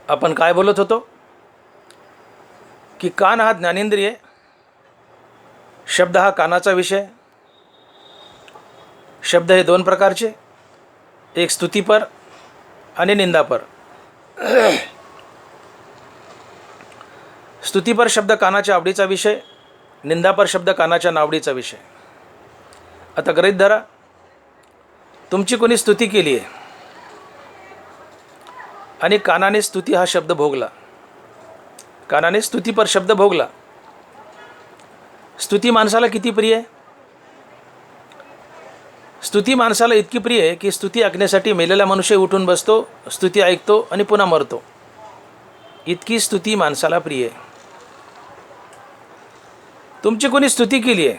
आपण काय बोलत होतो की कान हा ज्ञानेंद्रिय, शब्द हा कानाचा विषय. शब्द हे दोन प्रकारचे, एक स्तुतीपर आणि निंदापर. स्तुतीपर शब्द कानाच्या आवडीचा विषय, निंदापर शब्द कानाच्या नावडीचा विषय. आता गृहीत धरा, तुमची कोणी स्तुती केली आहे आणि कानाने स्तुती हा शब्द भोगला, कानाने स्तुतीपर शब्द भोगला. स्तुती माणसाला किती प्रिय आहे? स्तुती माणसाला इतकी प्रिय आहे की स्तुती ऐकण्यासाठी मेलेला मनुष्य उठून बसतो, स्तुती ऐकतो आणि पुन्हा मरतो. इतकी स्तुती माणसाला प्रिय आहे. तुमची कोणी स्तुती केली आहे,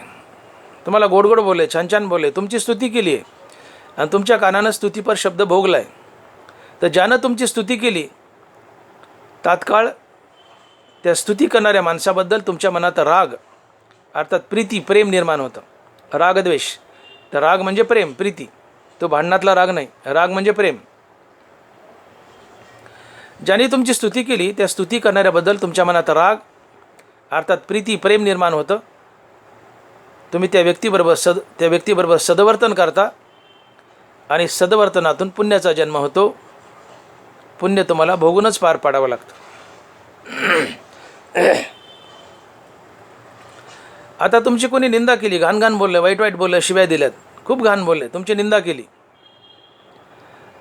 तुम्हाला गोड गोड बोले, छान छान बोले, तुमची स्तुती केली आहे आणि तुमच्या कानानं स्तुतीपर शब्द भोगला आहे, तर ज्यानं तुमची स्तुती केली तात्काळ त्या स्तुती करणाऱ्या माणसाबद्दल तुमच्या मनात राग अर्थात प्रीती, प्रेम निर्माण होतं. रागद्वेष, तर राग म्हणजे प्रेम, प्रीती, तो भांडणातला राग नाही, राग म्हणजे प्रेम. ज्याने तुमची स्तुती केली त्या स्तुती करणाऱ्याबद्दल तुमच्या मनात राग अर्थात प्रीती, प्रेम निर्माण होतं. तुम्ही त्या व्यक्तीबरोबर सदवर्तन करता आणि सदवर्तनातून पुण्याचा जन्म होतो. पुण्य तुम्हाला भोगूनच पार पाडावं लागतं. आता तुमची कोणी निंदा केली, घाण घाण बोलले, वाईट वाईट बोलले, शिव्या दिल्यात, खूप घाण बोलले, तुमची निंदा केली.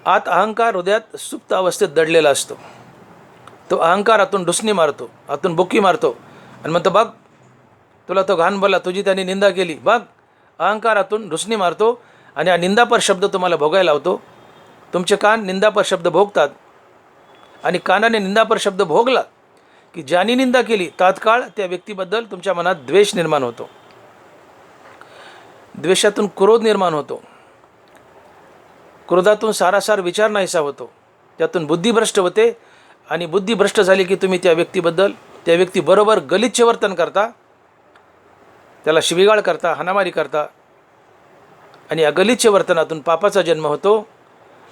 आत अहंकार हृदयात सुप्त अवस्थेत दडलेला असतो. तो अहंकार आतून ढुसणी मारतो, आतून बुक्की मारतो आणि म्हणतो बघ तुला तो घाण बोलला, तुझी त्यांनी निंदा केली, बघ. अहंकारातून ढुसणी मारतो आणि हा निंदापर शब्द तुम्हाला भोगायला लावतो. तुमचे कान निंदापर शब्द भोगतात आणि कानाने निंदापर शब्द भोगला की ज्याने निंदा केली तात्काळ त्या व्यक्तीबद्दल तुमच्या मनात द्वेष निर्माण होतो. द्वेषातून क्रोध निर्माण होतो. क्रोधातून सारासार विचार नाहीसा होतो. त्यातून बुद्धिभ्रष्ट होते आणि बुद्धिभ्रष्ट झाली की तुम्ही त्या व्यक्तीबरोबर गलिच्छ वर्तन करता, त्याला शिवीगाळ करता, हाणामारी करता आणि या गलिच्छ वर्तनातून पापाचा जन्म होतो.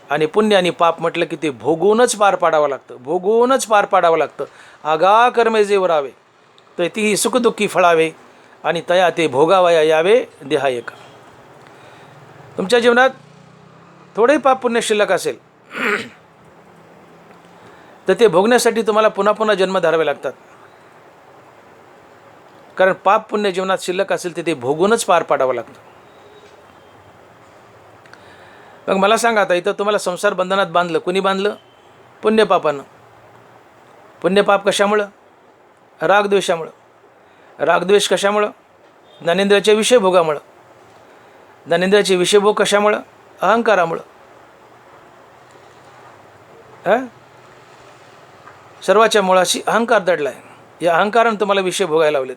आणि पुण्य आणि पाप म्हटलं की ते भोगूनच पार पाडावं लागतं, भोगूनच पार पाडावं लागतं. आगा कर्मे जे वरावे तर तीही सुखदुःखी फळावे आणि तया ते भोगावया यावे देहा एका. तुमच्या जीवनात थोडे पाप पुण्य शिल्लक असेल तर ते भोगण्यासाठी तुम्हाला पुन्हा पुन्हा जन्म धरावे लागतात. कारण पाप पुण्य जीवनात शिल्लक असेल तर ते भोगूनच पार पाडावं लागतं. मग मला सांगा, आता इथं तुम्हाला संसार बंधनात बांधलं, कुणी बांधलं? पुण्यपापानं. पुण्यपाप कशामुळं? रागद्वेषामुळं. रागद्वेष कशामुळं? ज्ञानेंद्रियाच्या विषयभोगामुळं. ज्ञानेंद्रियाचे विषयभोग कशामुळं? अहंकारामुळं. सर्वाच्या मुळाशी अहंकार दडला आहे. या अहंकारानं तुम्हाला विषय भोगायला लावलेत.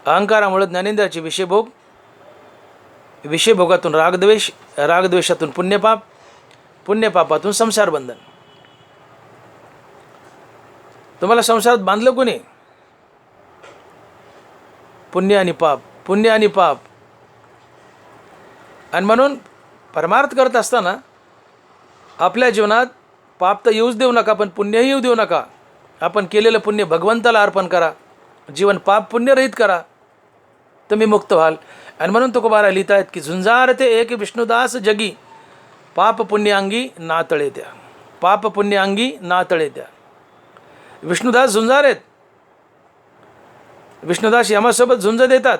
अहंकारामुळं ज्ञानेंद्रियाचे विषयभोग, विषयभोगातून रागद्वेष, रागद्वेषातून पुण्यपाप, पुण्यपापातून संसार बंधन. तुम्हाला संसारात बांधलं कोणी? पुण्य आणि पाप, पुण्य आणि पाप. आणि म्हणून परमार्थ करत असताना आपल्या जीवनात पाप तर येऊच देऊ नका, पण पुण्यही येऊ देऊ नका. आपण केलेलं पुण्य भगवंताला अर्पण करा, जीवन पाप पुण्यरहित करा, तुम्ही मुक्त व्हाल. आणि म्हणून तुकोबारा लिहित आहेत की झुंजार ते एक विष्णुदास जगी, पाप पुण्य अंगी नातळे त्या. पाप पुण्य अंगी नातळे त्या. विष्णुदास झुंजार आहेत. विष्णुदास यमासोबत झुंज देतात,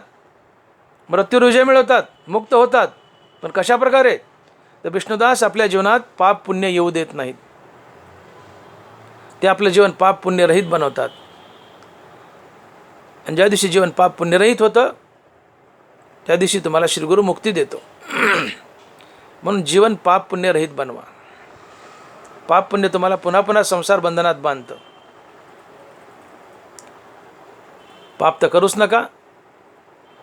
मृत्यूविजय मिळवतात, मुक्त होतात. पण कशा प्रकारे? तर विष्णुदास आपल्या जीवनात पाप पुण्य येऊ देत नाहीत. ते आपलं जीवन पाप पुण्यरहित बनवतात. आणि ज्या दिवशी जीवन पाप पुण्यरहित होतं त्या दिवशी तुम्हाला श्रीगुरु मुक्ती देतो. म्हणून जीवन पाप पुण्यरहित बनवा. पाप पुण्य तुम्हाला पुन्हा पुन्हा संसार बंधनात बांधतं. पाप तर करूच नका,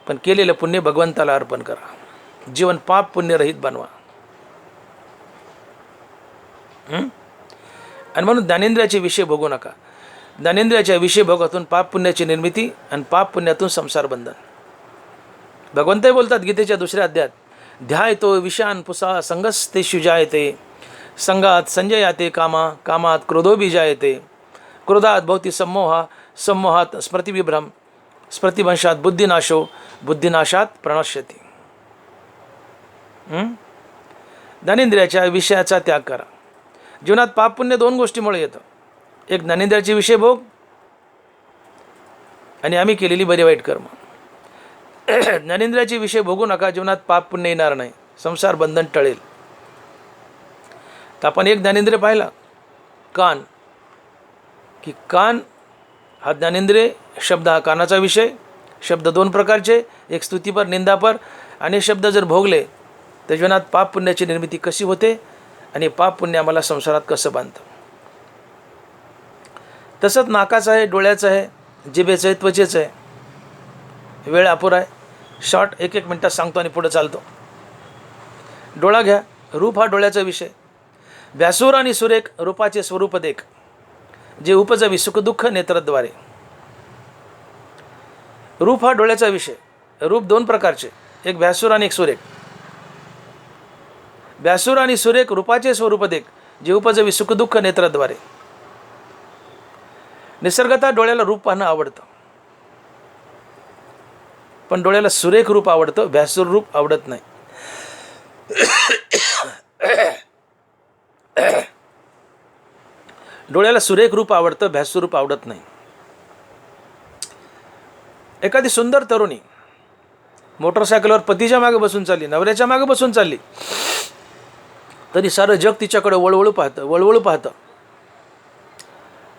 पण केलेलं पुण्य भगवंताला अर्पण करा. जीवन पाप पुण्यरहित बनवा. आणि म्हणून ज्ञानेंद्रियाचे विषय भोगू नका. ज्ञानेंद्रियाच्या विषय भोगातून पाप पुण्याची निर्मिती आणि पाप पुण्यातून संसार बंधन. भगवंतही बोलतात गीतेच्या 2ऱ्या अध्यायात, ध्याय तो विषान पुसा संगस्ते शुजायते संगात संजयाते कामा, कामात क्रोधो बीजायते, क्रोधात भवती सम्मोहा, सम्मोहात स्मृतिविभ्रम, स्मृतिभंशात बुद्धिनाशो, बुद्धिनाशात प्रणश्यती. ज्ञानेंद्रियाच्या विषयाचा त्याग करा. जीवनात पाप पुण्य दोन गोष्टीमुळे येतं. एक ज्ञानेंद्रियाचे विषय भोग आणि आम्ही केलेली बरी वाईट कर्म. ज्ञानेंद्रियाचे विषय भोगू नका, जीवनात पाप पुण्य येणार नाही, संसार बंधन टळेल. तर आपण एक ज्ञानेंद्रिय पाहिला, कान, की कान हा ज्ञानेंद्रिय. शब्द हा कानाचा विषय. शब्द दोन प्रकारचे, एक स्तुतीपर, निंदापर. आणि शब्द जर भोगले तर जीवनात पाप पुण्याची निर्मिती कशी होते आणि पाप पुण्य आम्हाला संसारात कसं बांधतं. तसंच नाकाचं आहे, डोळ्याचं आहे, जिभेचं आहे, त्वचेचं आहे. वेळ अपुरा आहे, शॉर्ट 1-1 मिनटात सांगतो आणि पुढे चालतो. डोळा घ्या. रूप हा डोळ्याचा विषय. व्यासूर आणि सुरेख रूपाचे स्वरूप देख, जे उपजवी सुखदुःख नेत्रद्वारे. रूप हा डोळ्याचा विषय. रूप दोन प्रकारचे, एक व्यासूर आणि एक सुरेख. व्यासूर आणि सुरेख रूपाचे स्वरूप देख, जे उपजवी सुखदुःख नेत्रद्वारे. निसर्गतः डोळ्याला रूप पाहणं आवडतं, पण डोळ्याला सुरेख रूप आवडतं, व्यासूर रूप आवडत नाही. डोळ्याला सुरेख रूप आवडतं, व्यासूर रूप आवडत नाही. एखादी सुंदर तरुणी मोटरसायकलवर पतीच्या मागे बसून चालली, नवऱ्याच्या मागे बसून चालली, तरी सारं जग तिच्याकडे वळवळू पाहतं.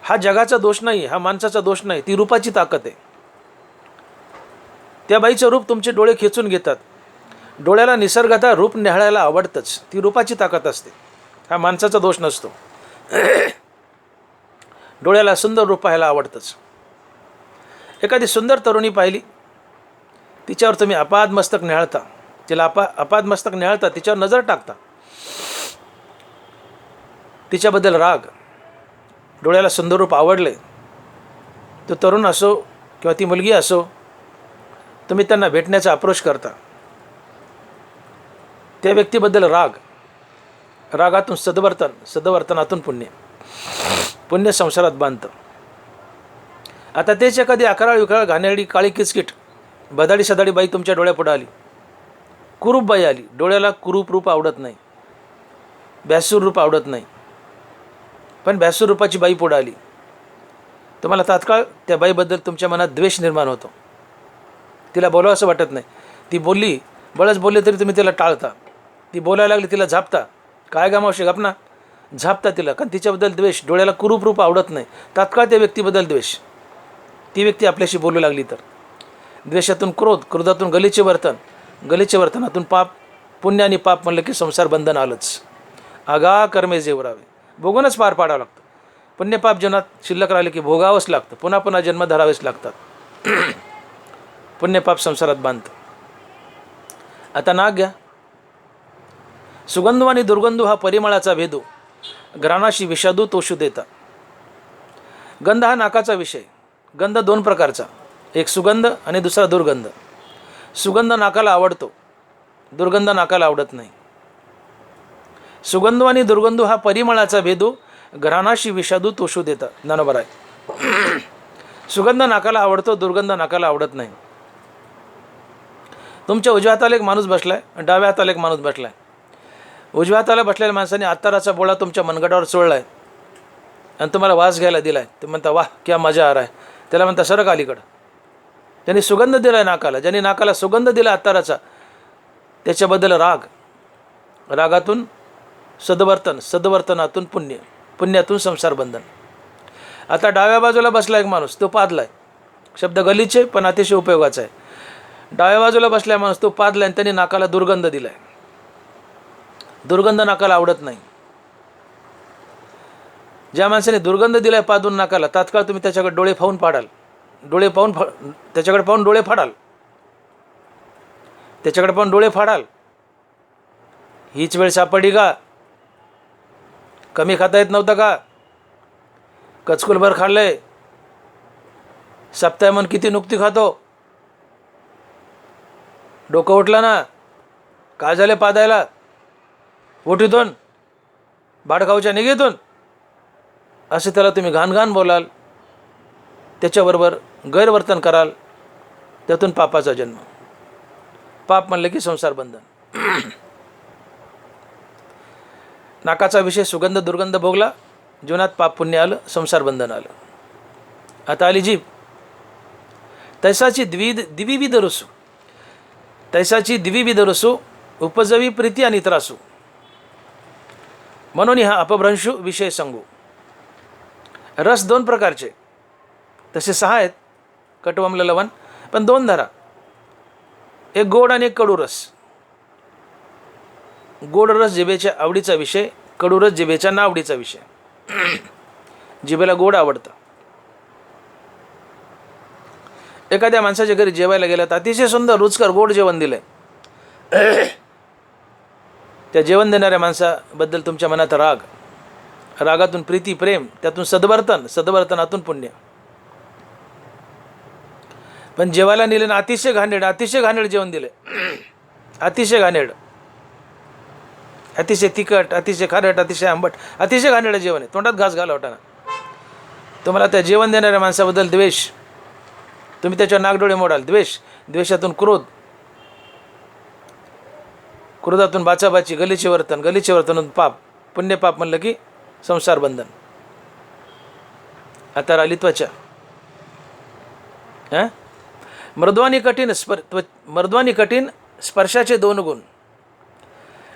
हा जगाचा दोष नाही, हा माणसाचा दोष नाही, ती रूपाची ताकद आहे. त्या बाईचं रूप तुमचे डोळे खेचून घेतात. डोळ्याला निसर्गतः रूप निहाळायला आवडतंच, ती रूपाची ताकद असते, हा माणसाचा दोष नसतो. डोळ्याला सुंदर रूप पाहायला आवडतंच. एखादी सुंदर तरुणी पाहिली, तिच्यावर तुम्ही अपाद मस्तक निहाळता, तिला अपाद मस्तक निहाळता, तिच्यावर नजर टाकता, तिच्याबद्दल राग. डोळ्याला सुंदर रूप आवडले, तो तरुण असो किंवा ती मुलगी असो, तुम्ही त्यांना भेटण्याचा अप्रोच करता. त्या व्यक्तीबद्दल राग, रागातून सद्वर्तन, सद्वर्तनातून पुण्य, पुण्य संसारात बांधतं. आता तेच एखादी अकराळ विकराळ घाणेरडी काळी किचकिट बदाडी सदाडी बाई तुमच्या डोळ्यापुढे आली, कुरूप बाई आली. डोळ्याला कुरूप रूप आवडत नाही, भ्यासूर रूप आवडत नाही, पण भ्यासूर रूपाची बाई पुढे आली, तुम्हाला तात्काळ त्या बाईबद्दल तुमच्या मनात द्वेष निर्माण होतो. तिला बोलावं असं वाटत नाही. ती बोलली, बळच बोलले तरी तुम्ही तिला टाळता. ती बोलायला लागली, तिला झापता, काय गमावशे गप ना, झापता तिला, कारण तिच्याबद्दल द्वेष. डोळ्याला कुरूप रूप आवडत नाही, तात्काळ त्या व्यक्तीबद्दल द्वेष. ती व्यक्ती आपल्याशी बोलू लागली तर द्वेषातून क्रोध, क्रोधातून गलिच्छ वर्तन, गलिच्छ वर्तनातून पाप. पुण्य आणि पाप म्हणलं की संसार बंधन आलंच. आगा कर्मे जेवरावे, भोगूनच पार पाडावं लागतं. पुण्य पाप जीवनात शिल्लक राहिले की भोगावंच लागतं, पुन्हा पुन्हा जन्म धरावेच लागतात. पुण्य पाप संसारात बांधतं. आता नाक घ्या. सुगंधू आणि दुर्गंधू हा परिमळाचा भेदू, घ्राणाशी विषादू तोषू देता. गंध हा नाकाचा विषय. गंध दोन प्रकारचा, एक सुगंध आणि दुसरा दुर्गंध. सुगंध नाकाला आवडतो, दुर्गंध नाकाला आवडत नाही. सुगंधू आणि दुर्गंधू हा परिमळाचा भेदू, घ्राणाशी विषादू तोषू देता. ज्ञानोबा आहे. सुगंध नाकाला आवडतो, दुर्गंध नाकाला आवडत नाही. तुमच्या उजव्या हाताला एक माणूस बसलाय, डाव्या हाताला एक माणूस बसलाय. उजव्या हाताला बसलेल्या माणसाने अत्ताराचा बोळा तुमच्या मनगटावर चोळलाय आणि तुम्हाला वास घ्यायला दिलाय. ते म्हणता वाह क्या मजा आ रहा है. त्याला म्हणता सरक अलीकडं. ज्यांनी सुगंध दिलाय नाकाला, ज्यांनी नाकाला सुगंध दिला अत्ताराचा, त्याच्याबद्दल राग, रागातून सद्वर्तन, सद्वर्तनातून पुण्य, पुण्यातून संसार बंधन. आता डाव्या बाजूला बसला एक माणूस, तो पादलाय. शब्द गलिच्छ पण अतिशय उपयोगाचा आहे. डाव्या बाजूला बसलाय माणूस, तो पादलाय आणि त्यांनी नाकाला दुर्गंध दिलाय. दुर्गंध नाकाला आवडत नाही. ज्या माणसाने दुर्गंध दिलाय पादून नाकाला, तात्काळ तुम्ही त्याच्याकडे डोळे फावून पाडाल. डोळे पाहून त्याच्याकडे पाहून डोळे फाडाल, त्याच्याकडे पाहून डोळे फाडाल. हीच वेळ सापडली का? कमी खाता येत नव्हतं का? कचकुलभर खाल्लंय. सप्ताह मन किती नुकती खातो. डोकं उठलं ना, काय झाले पादायला? उठ इथून. भाडगावच्या निगेतून असे त्याला तुम्ही घाण बोलाल, त्याच्याबरोबर गैरवर्तन कराल, त्यातून पापाचा जन्म. पाप म्हणलं की संसार बंधन. नाकाचा विषय सुगंध दुर्गंध भोगला, जीवनात पाप पुण्य आलं, संसार बंधन आलं. आता आली जीभ. तैसाची दिविविध रसू, तैसाची दिविविध रसू, उपजवी प्रीती आणि त्रासू, म्हणून हा अपभ्रंशू विषय सांगू. रस 2 प्रकारचे, तसे 6 आहेत, कटू आम्ल लवण, पण 2 धरा. एक गोड आणि एक कडू रस. गोड रस जिभेच्या आवडीचा विषय, कडू रस जिभेच्या नावडीचा विषय. जिभेला गोड आवडतं. एखाद्या माणसाच्या घरी जेवायला गेलं तर अतिशय सुंदर रुचकर गोड जेवण दिलंय. त्या जेवण देणाऱ्या माणसाबद्दल तुमच्या मनात राग, रागातून प्रीती प्रेम, त्यातून सद्वर्तन, सद्वर्तनातून पुण्य. पण जेवायला नेले ना अतिशय घाणेरड जेवण दिले, अतिशय घाणेरड, अतिशय तिखट, अतिशय खारट, अतिशय आंबट, अतिशय घाणेरड जेवण आहे, तोंडात घास घाला वाटाणा. तुम्हाला त्या जेवण देणाऱ्या माणसाबद्दल द्वेष, तुम्ही त्याच्या नागडोळे मोडाल. द्वेषातून क्रोध, क्रोधातून बाचाबाची, गलीचे वर्तनातून पाप, पुण्य पाप म्हणलं की संसार बंधन. आता राहिली त्वचा. मृद्वानी कठीण स्पर्शाचे 2 गुण.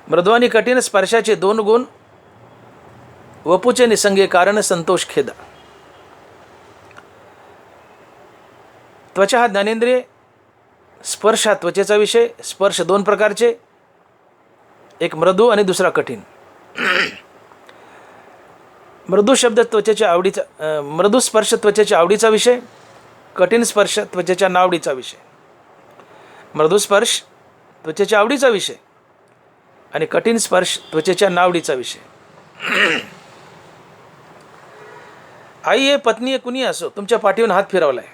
मृद्वानी कठीण स्पर्शाचे 2 गुण, वपूचे निसंगे कारण संतोष खेदा. त्वचा हा ज्ञानेंद्रिय, स्पर्श हा त्वचेचा विषय. स्पर्श 2 प्रकारचे, एक मृदू आणि दुसरा कठीण. मृदू शब्द त्वचेच्या आवडीचा, मृदू स्पर्श त्वचेच्या आवडीचा विषय, कठीण स्पर्श त्वचेच्या नावडीचा विषय. मृदू स्पर्श त्वचेच्या आवडीचा विषय आणि कठीण स्पर्श त्वचेच्या नावडीचा विषय. आई आहे, पत्नी आहे, कुणी असो, तुमच्या पाठीवरून हात फिरवलाय,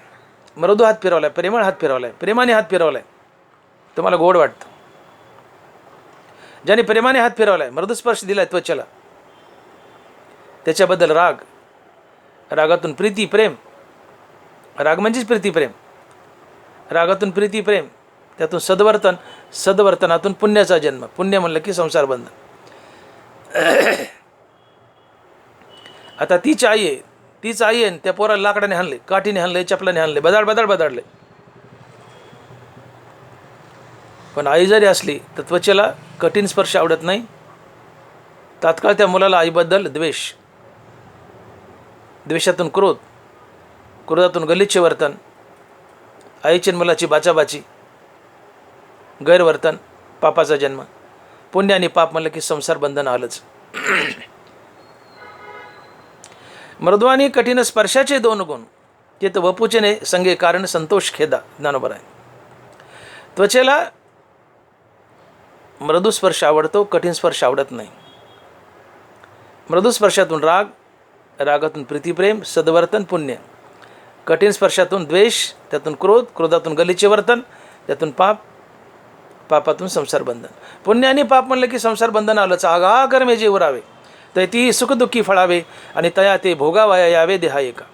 मृदू हात फिरवलाय, प्रेमळ हात फिरवलाय, प्रेमाने हात फिरवलाय, तुम्हाला गोड वाटतं. ज्याने प्रेमाने हात फिरवलाय, मृदू स्पर्श दिलाय त्वचेला, त्याच्याबद्दल राग, रागातून प्रीती प्रेम, राग म्हणजेच प्रीती प्रेम, रागातून प्रीती प्रेम, त्यातून सद्वर्तन, सद्वर्तनातून पुण्याचा जन्म. पुण्य म्हणलं की संसार बंधन. आता तीच आई आहे, त्या पोराला लाकडाने हाणले, काठीने हाणले, चपलाने हाणले, बदाडले. पण आई जरी असली तर त्वचेला कठीण स्पर्श आवडत नाही. तात्काळ त्या मुलाला आईबद्दल द्वेष, द्वेषातून क्रोध, क्रोधातून गलिच्छ वर्तन, आईची मुलाची बाचाबाची, गैरवर्तन, पापाचा जन्म. पुण्य आणि पाप म्हणलं की संसार बंधन आलंच. मृदू कठीण स्पर्शाचे 2 गुण, ते तर वपूचे संगे कारण संतोष खेदा. ज्ञानोबर आहे. त्वचेला मृदू स्पर्श आवडतो, कठीण स्पर्श आवडत नाही. मृदू स्पर्शातून राग, रागातून प्रीतीप्रेम, सद्वर्तन, पुण्य. कठीण स्पर्शातून द्वेष, त्यातून क्रोध, क्रोधातून गलिच्छ वर्तन, त्यातून पाप, पापातून संसार बंधन. पुण्य आणि पाप म्हणलं की संसार बंधन आलंच. आगा कर्मे जे उरावे तर ती सुखदुःखी फळावे आणि तया ते भोगावया यावे देहा एका.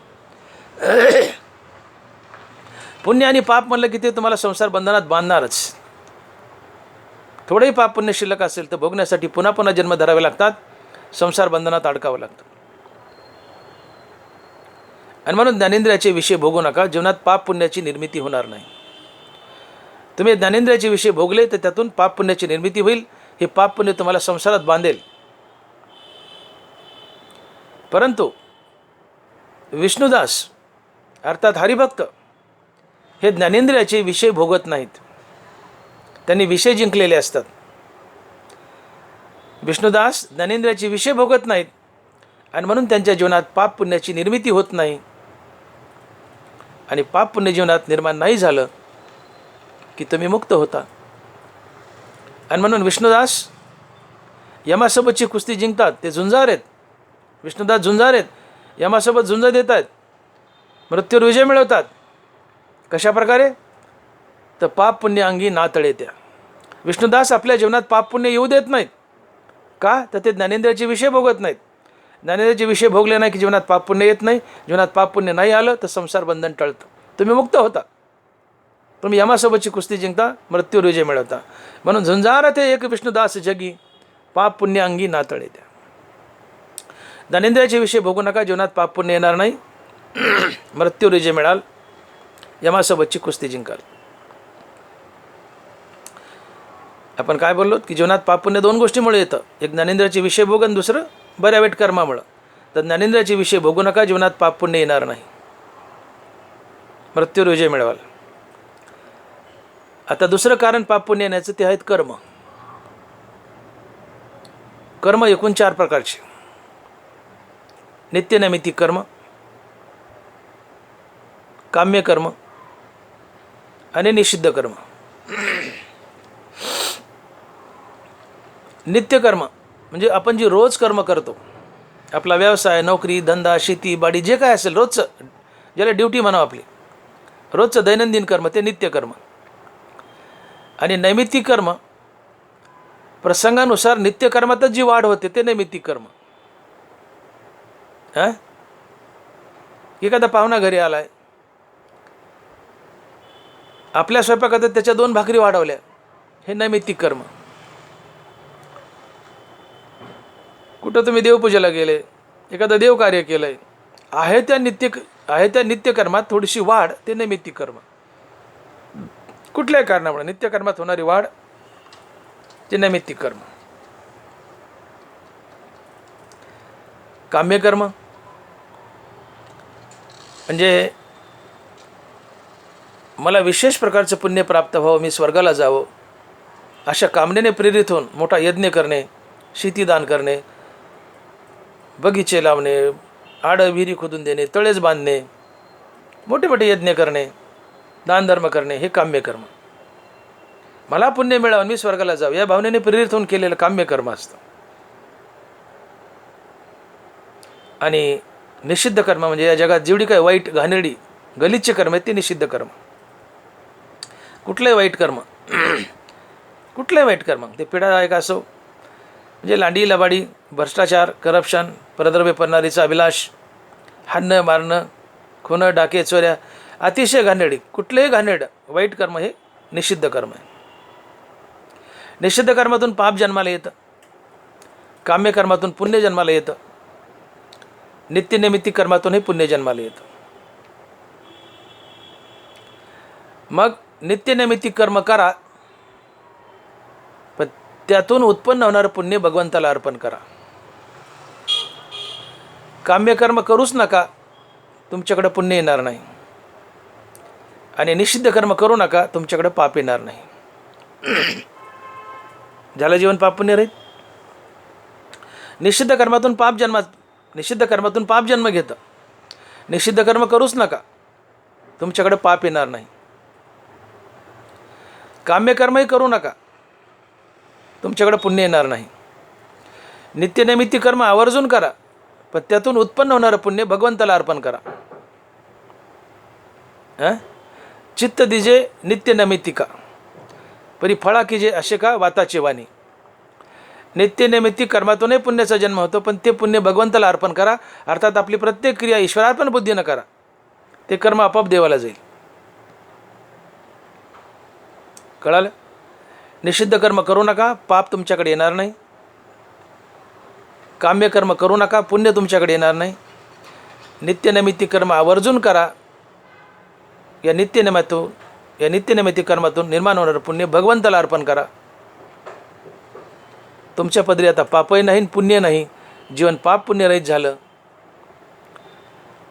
पुण्य आणि पाप म्हणलं की ते तुम्हाला संसार बंधनात बांधणारच. थोडेही पाप पुण्य शिल्लक असेल तर भोगण्यासाठी पुन्हा पुन्हा जन्म धरावे लागतात, संसार बंधनात अडकावं लागतं. आणि म्हणून ज्ञानेंद्रियाचे विषय भोगू नका, जीवनात पाप पुण्याची निर्मिती होणार नाही. तुम्ही ज्ञानेंद्रियाचे विषय भोगले तर त्यातून पाप पुण्याची निर्मिती होईल. हे पाप पुण्य तुम्हाला संसारात बांधेल. परंतु विष्णुदास अर्थात हरिभक्त हे ज्ञानेंद्रियाचे विषय भोगत नाहीत, त्यांनी विषय जिंकलेले असतात. विष्णुदास ज्ञानेंद्रियाचे विषय भोगत नाहीत आणि म्हणून त्यांच्या जीवनात पाप पुण्याची निर्मिती होत नाही. आणि पाप पुण्य जीवनात निर्माण नाही झालं की तुम्ही मुक्त होता. आणि म्हणून विष्णुदास यमासोबतची कुस्ती जिंकतात. ते झुंजार आहेत. विष्णुदास झुंजार आहेत, यमासोबत झुंज देत आहेत, मृत्यूवर विजय मिळवतात. कशा प्रकारे? तर पाप पुण्य अंगी नातळे त्या. विष्णुदास आपल्या जीवनात पाप पुण्य येऊ देत नाहीत. का? तर ते ज्ञानेंद्रियाचे विषय भोगत नाहीत. ज्ञानेंद्रियाचे विषय भोगले नाही की जीवनात पाप पुण्य येत नाही. जीवनात पाप पुण्य नाही आलं तर संसार बंधन टळतं, तुम्ही मुक्त होता. तुम्ही यमासोबतची कुस्ती जिंकता, मृत्यूवर विजय मिळवता. म्हणून झुंजार ते एक विष्णुदास जगी, पाप पुण्य अंगी नातळे द्या. ज्ञानेंद्रियाचे विषय भोगू नका, जीवनात पाप पुण्य येणार नाही, मृत्यूवर विजय मिळाल, यमासोबतची कुस्ती जिंकाल. आपण काय बोललो की जीवनात पाप पुण्य दोन गोष्टीमुळे येतं. एक ज्ञानेंद्रियाचे विषय भोगन, दुसरं बऱ्या वाईट कर्मामुळं. तर ज्ञानेंद्रियाचे विषय भोगू नका, जीवनात पाप पुण्य येणार नाही, मृत्यूवर विजय मिळवाल. आता दुसरं कारण पाप पुण्य येण्याचं ते आहेत कर्म. कर्म एकूण 4 प्रकारचे: नित्यनैमित्तिक कर्म, काम्य कर्म आणि निषिद्ध कर्म. नित्यकर्म म्हणजे आपण जी रोज कर्म करतो, आपला व्यवसाय, नोकरी, धंदा, शेती, बाडी, जे काय असेल रोजचं, ज्याला ड्युटी म्हणावं आपली, रोजचं दैनंदिन कर्म, ते नित्यकर्म. आणि नैमित्तिक कर्म, प्रसंगानुसार नित्यकर्मातच जी वाढ होते ते नैमित्तिक कर्म. एखादा पाहुणा घरी आलाय, आपल्या स्वयंपाकात त्याच्या 2 भाकरी वाढवल्या, हे नैमित्तिक कर्म. कुठं तुम्ही देवपूजेला गेले, एखादं देवकार्य केलंय, आहे त्या नित्यकर्मात थोडीशी वाढ, ते नैमित्तिक कर्म. कुठल्याही कारणामुळे नित्यकर्मात होणारी वाढ, ते नैमित्तिक कर्म. काम्यकर्म म्हणजे मला विशेष प्रकारचं पुण्य प्राप्त व्हावं, मी स्वर्गाला जावं, अशा कामनेने प्रेरित होऊन मोठा यज्ञ करणे, शेतीदान करणे, बगीचे लावणे, आडं विहिरी खोदून देणे, तळेच बांधणे, मोठे मोठे यज्ञ करणे, दानधर्म करणे, हे काम्यकर्म. मला पुण्य मिळावं, मी स्वर्गाला जावं, या भावनेने प्रेरित होऊन केलेलं काम्यकर्म असतं. आणि निषिद्ध कर्म म्हणजे या जगात जेवढी काही वाईट, घाणेरडी, गलिच्छ कर्म आहेत, ते निषिद्ध कर्म. कुठलंही वाईट कर्म, कुठलंही वाईट कर्म, ते पीडादायक असो, म्हणजे लांडी लबाडी, भ्रष्टाचार, करप्शन, परद्रव्य पडणारीचा अभिलाष, हाणणं मारणं, खुणं, डाके, चोऱ्या, अतिशय घाणेरडी, कुठलेही घाणेरडं वाईट कर्म हे निषिद्ध कर्म आहे. निषिद्ध कर्मातून पाप जन्माला येतं, काम्यकर्मातून पुण्य जन्माला येतं, नित्यनैमित्तिक कर्मातून हे पुण्य जन्माला येतं. मग नित्यनैमित्तिक कर्म करा, पण त्यातून उत्पन्न होणारं पुण्य भगवंताला अर्पण करा. काम्यकर्म करूच नका, तुमच्याकडे पुण्य येणार नाही. आणि निषिद्ध कर्म करू नका, तुमच्याकडे पाप येणार नाही. झालं जीवन पाप पुण्य रहित. निषिद्ध कर्मातून पाप जन्म घेतं. निषिद्ध कर्म करूच नका, तुमच्याकडे पाप येणार नाही. काम्यकर्मही करू नका, तुमच्याकडे पुण्य येणार नाही. नित्यनैमित्तिक कर्म आवर्जून करा, पण त्यातून उत्पन्न होणारं पुण्य भगवंताला अर्पण करा. चित्त दिजे नित्यनैमित्तिका, परी फळा कीजे असे का वाताचे वाणी. नित्यनैमित्तिक कर्मातूनही पुण्याचा जन्म होतो, पण ते पुण्य भगवंताला अर्पण करा. अर्थात आपली प्रत्येक क्रिया ईश्वरार्पण बुद्धीनं करा, ते कर्म आपोआप देवाला जाईल. कळालं? निषिद्ध कर्म करू नका, पाप तुमच्याकडे येणार नाही. काम्यकर्म करू नका, पुण्य तुमच्याकडे येणार नाही. नित्यनैमित्तिक कर्म आवर्जून करा. या नित्यनैमित्तिक कर्मातून निर्माण होणारं पुण्य भगवंताला अर्पण करा. तुमच्या पदरी आता पापही नाही, पुण्य नाही, जीवन पाप पुण्यरहित झालं.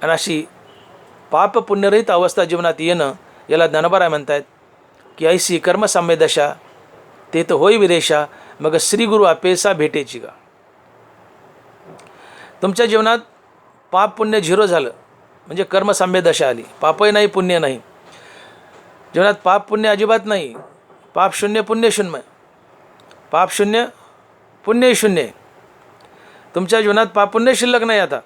आणि अशी पाप पुण्यरहित अवस्था जीवनात येणं, याला ज्ञानोबा राय म्हणतात की ऐसी कर्मसाम्य दशा ते तर होई विदेशा, मग श्रीगुरु अपेसा भेटेची गा. तुमच्या जीवनात पाप पुण्य 0 झालं म्हणजे कर्मसाम्य दशा आली. पापही नाही, पुण्य नाही, जीवनात पाप पुण्य अजिबात नाही. पाप शून्य, पुण्य शून्य. पाप शून्य, पुण्य शून्य. तुमच्या जीवनात पाप पुण्य शिल्लक नाही. आता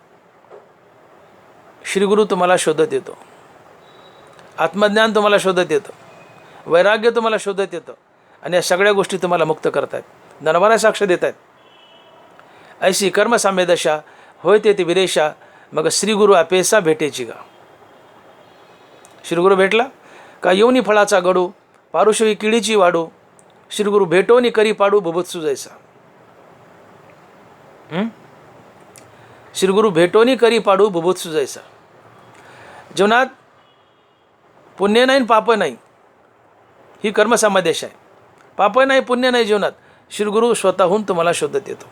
श्रीगुरु तुम्हाला शोधत येतो, आत्मज्ञान तुम्हाला शोधत येतं, वैराग्य तुम्हाला शोधत येतं, आणि या सगळ्या गोष्टी तुम्हाला मुक्त करत आहेत. ज्ञानोबा राय साक्ष देत आहेत. ऐशी कर्मसाम्य दशा होय ते विरेशा मग श्रीगुरु अपेसा भेटेची गा. श्रीगुरु भेटला का येऊनी फळाचा गडू पारुशवी किडीची वाडू श्रीगुरु भेटोनी करी पाडू बुभुत्सू जैसा. श्रीगुरु भेटोनी करी पाडू बुभुत्सू जैसा. जीवनात पुण्य नाही पाप नाही, ही कर्मसामादेश आहे. पाप नाही पुण्य नाही जीवनात, श्रीगुरु स्वतःहून तुम्हाला शोधत येतो.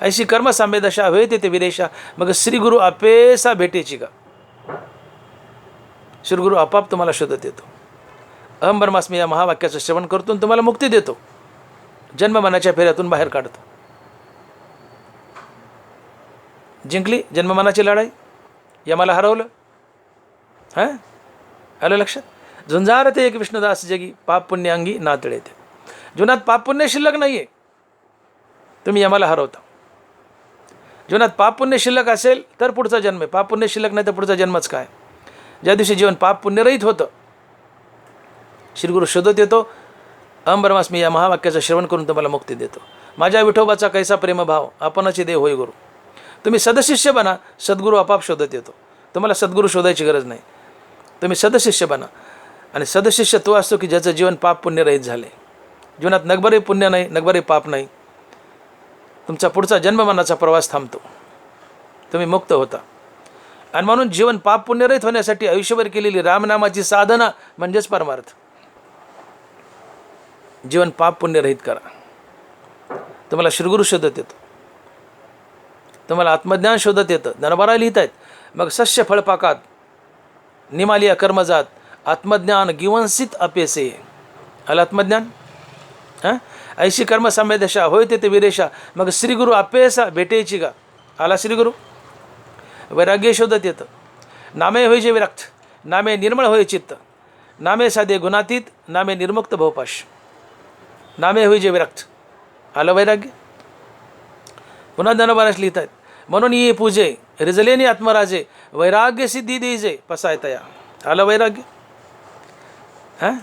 ऐशी कर्मसाम्य दशा होय ते विरेशा मग श्रीगुरु अपेसा भेटेची का. श्रीगुरु आपाप तुम्हाला शोधत येतो. अहम ब्रह्मास्मी या महावाक्याचं श्रवण करतो तुम्हाला मुक्ती देतो, जन्ममनाच्या फेऱ्यातून बाहेर काढतो. जिंकली जन्ममनाची लढाई, यमाला हरवलं. हां आलं लक्षात. झुंजार ते एक विष्णुदास जगी पाप पुण्य अंगी नातळे ते. जीवनात पाप पुण्य शिल्लक नाही आहे, तुम्ही यमाला हरवता. जीवनात पाप पुण्य शिल्लक असेल तर पुढचा जन्म आहे, पाप पुण्य शिल्लक नाही तर पुढचा जन्मच काय. ज्या दिवशी जीवन पाप पुण्यरहित होतं श्रीगुरु शोधत येतो. अहम ब्रह्मास्मी या महावाक्याचं श्रवण करून तुम्हाला मुक्ती देतो. माझ्या विठोबाचा कैसा प्रेमभाव आपणाचे देव होय गुरु. तुम्ही सदशिष्य बना, सद्गुरू आपाप शोधत येतो. तुम्हाला सद्गुरू शोधायची गरज नाही, तुम्ही सदशिष्य बना. आणि सदशिष्य तो असतो की ज्याचं जीवन पाप पुण्यरहित झाले. जीवनात नगबरे पुण्य नाही, नगबरे पाप नाही. तुमचा पुढचा जन्ममनाचा प्रवास थांबतो, तुम्ही मुक्त होता. आणि म्हणून जीवन पाप पुण्यरहित होण्यासाठी आयुष्यभर केलेली रामनामाची साधना म्हणजेच परमार्थ. जीवन पाप पुण्यरहित करा, तुम्हाला श्रीगुरु शोधत येतो, तुम्हाला आत्मज्ञान शोधत येतं. ज्ञानबारा लिहित आहेत मग सस्य फळपाकात निमालिया कर्मजात आत्मज्ञान गिवंसित अपेसे. आलं आत्मज्ञान. हां ऐशी कर्मसाम्य दशा होय ते विरेशा मग श्रीगुरु अपेसा भेटेची का. आला श्रीगुरु. वैराग्य शोधत येतं. नामे होय जे विरक्त, नामे निर्मळ होय चित्त, नामे साधे गुणातीत, नामे निर्मुक्त भवपाश. नामे होय जे विरक्त. आलं वैराग्य. पुन्हा ज्ञानोबारास लिहित आहेत म्हणून ये पूजे रिजलेनी आत्मराजे वैराग्य सिद्धी देजे पसाय तया. आलं वैराग्य. हां